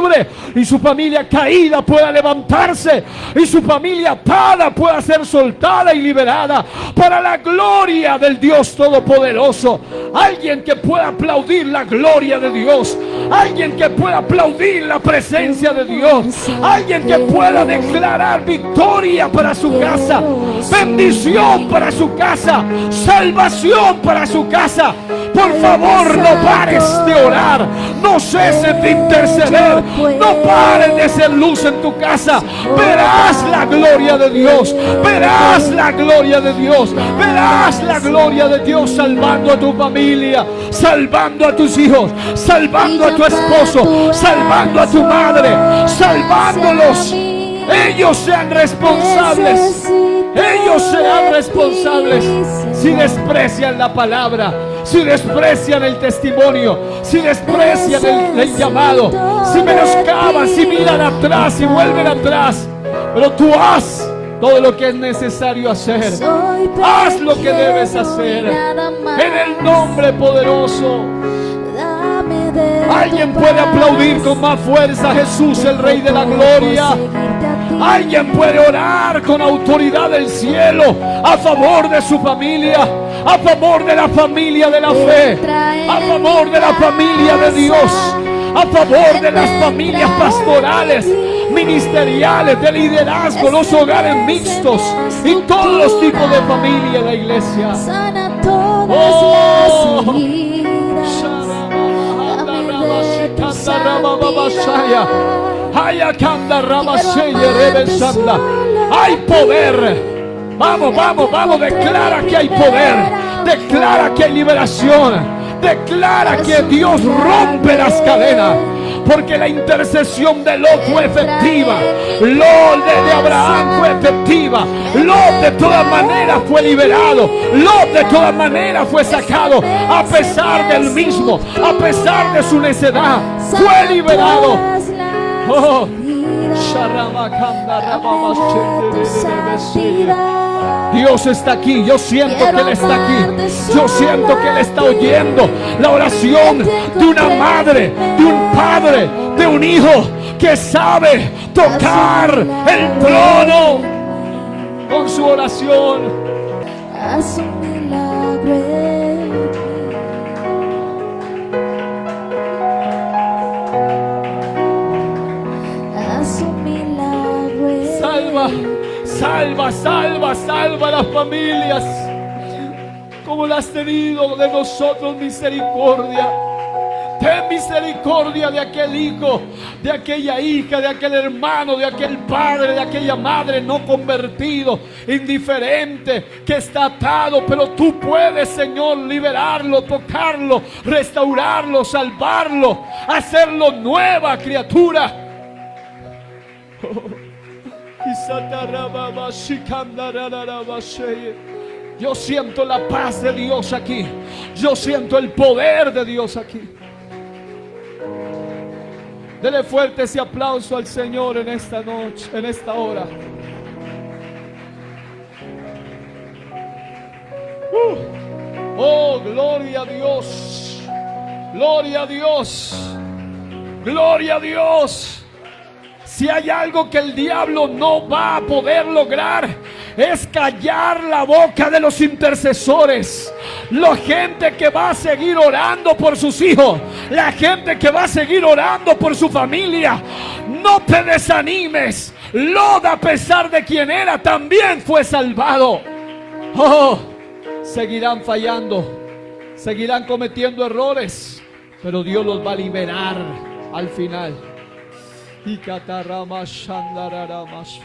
y su familia caída pueda levantarse, y su familia atada pueda ser soltada y liberada para la gloria del Dios Todopoderoso. Alguien que pueda aplaudir la gloria de Dios, alguien que pueda aplaudir la presencia de Dios, alguien que pueda declarar victoria para su casa, bendición para su casa, salvación para su casa. Por favor, no pares de orar, no ceses de interceder, no pares de hacer luz en tu casa. Verás la gloria de Dios, verás la gloria de Dios, verás la gloria de Dios salvando a tu familia, salvando a tus hijos, salvando a tu esposo, salvando a tu madre, salvándolos. Ellos sean responsables, ellos serán responsables si desprecian la palabra, si desprecian el testimonio, si desprecian el llamado, si menoscaban, si miran atrás, si vuelven atrás. Pero tú haz todo lo que es necesario hacer, haz lo que debes hacer en el nombre poderoso. Alguien puede aplaudir con más fuerza a Jesús, el Rey de la Gloria. Alguien puede orar con autoridad del cielo a favor de su familia, a favor de la familia de la fe, a favor de la familia de Dios, a favor de las familias pastorales, ministeriales, de liderazgo, los hogares mixtos y todos los tipos de familia en la iglesia. Hay poder. Vamos, vamos, vamos. Declara que hay poder. Declara que hay liberación. Declara que Dios rompe las cadenas. Porque la intercesión de Lot fue efectiva. Lot de Abraham fue efectiva. Lot de todas maneras fue liberado. Lot de todas maneras fue sacado. A pesar del mismo, a pesar de su necedad, fue liberado. Oh. Dios está aquí, yo siento que Él está aquí, yo siento que Él está oyendo la oración de una madre, de un padre, de un hijo que sabe tocar el trono con su oración. Haz un milagro en mí. Haz un milagro en mí. Salva, salva, salva a las familias como las has tenido de nosotros misericordia. Ten misericordia de aquel hijo, de aquella hija, de aquel hermano, de aquel padre, de aquella madre no convertido, indiferente, que está atado. Pero tú puedes, Señor, liberarlo, tocarlo, restaurarlo, salvarlo, hacerlo nueva criatura. Yo siento la paz de Dios aquí. Yo siento el poder de Dios aquí. Dele fuerte ese aplauso al Señor en esta noche, en esta hora. Oh, gloria a Dios. Gloria a Dios. Gloria a Dios. Si hay algo que el diablo no va a poder lograr, es callar la boca de los intercesores. La gente que va a seguir orando por sus hijos, la gente que va a seguir orando por su familia. No te desanimes. Lot, a pesar de quien era, también fue salvado. Oh, seguirán fallando, seguirán cometiendo errores, pero Dios los va a liberar al final. Y catarramas shandararamas.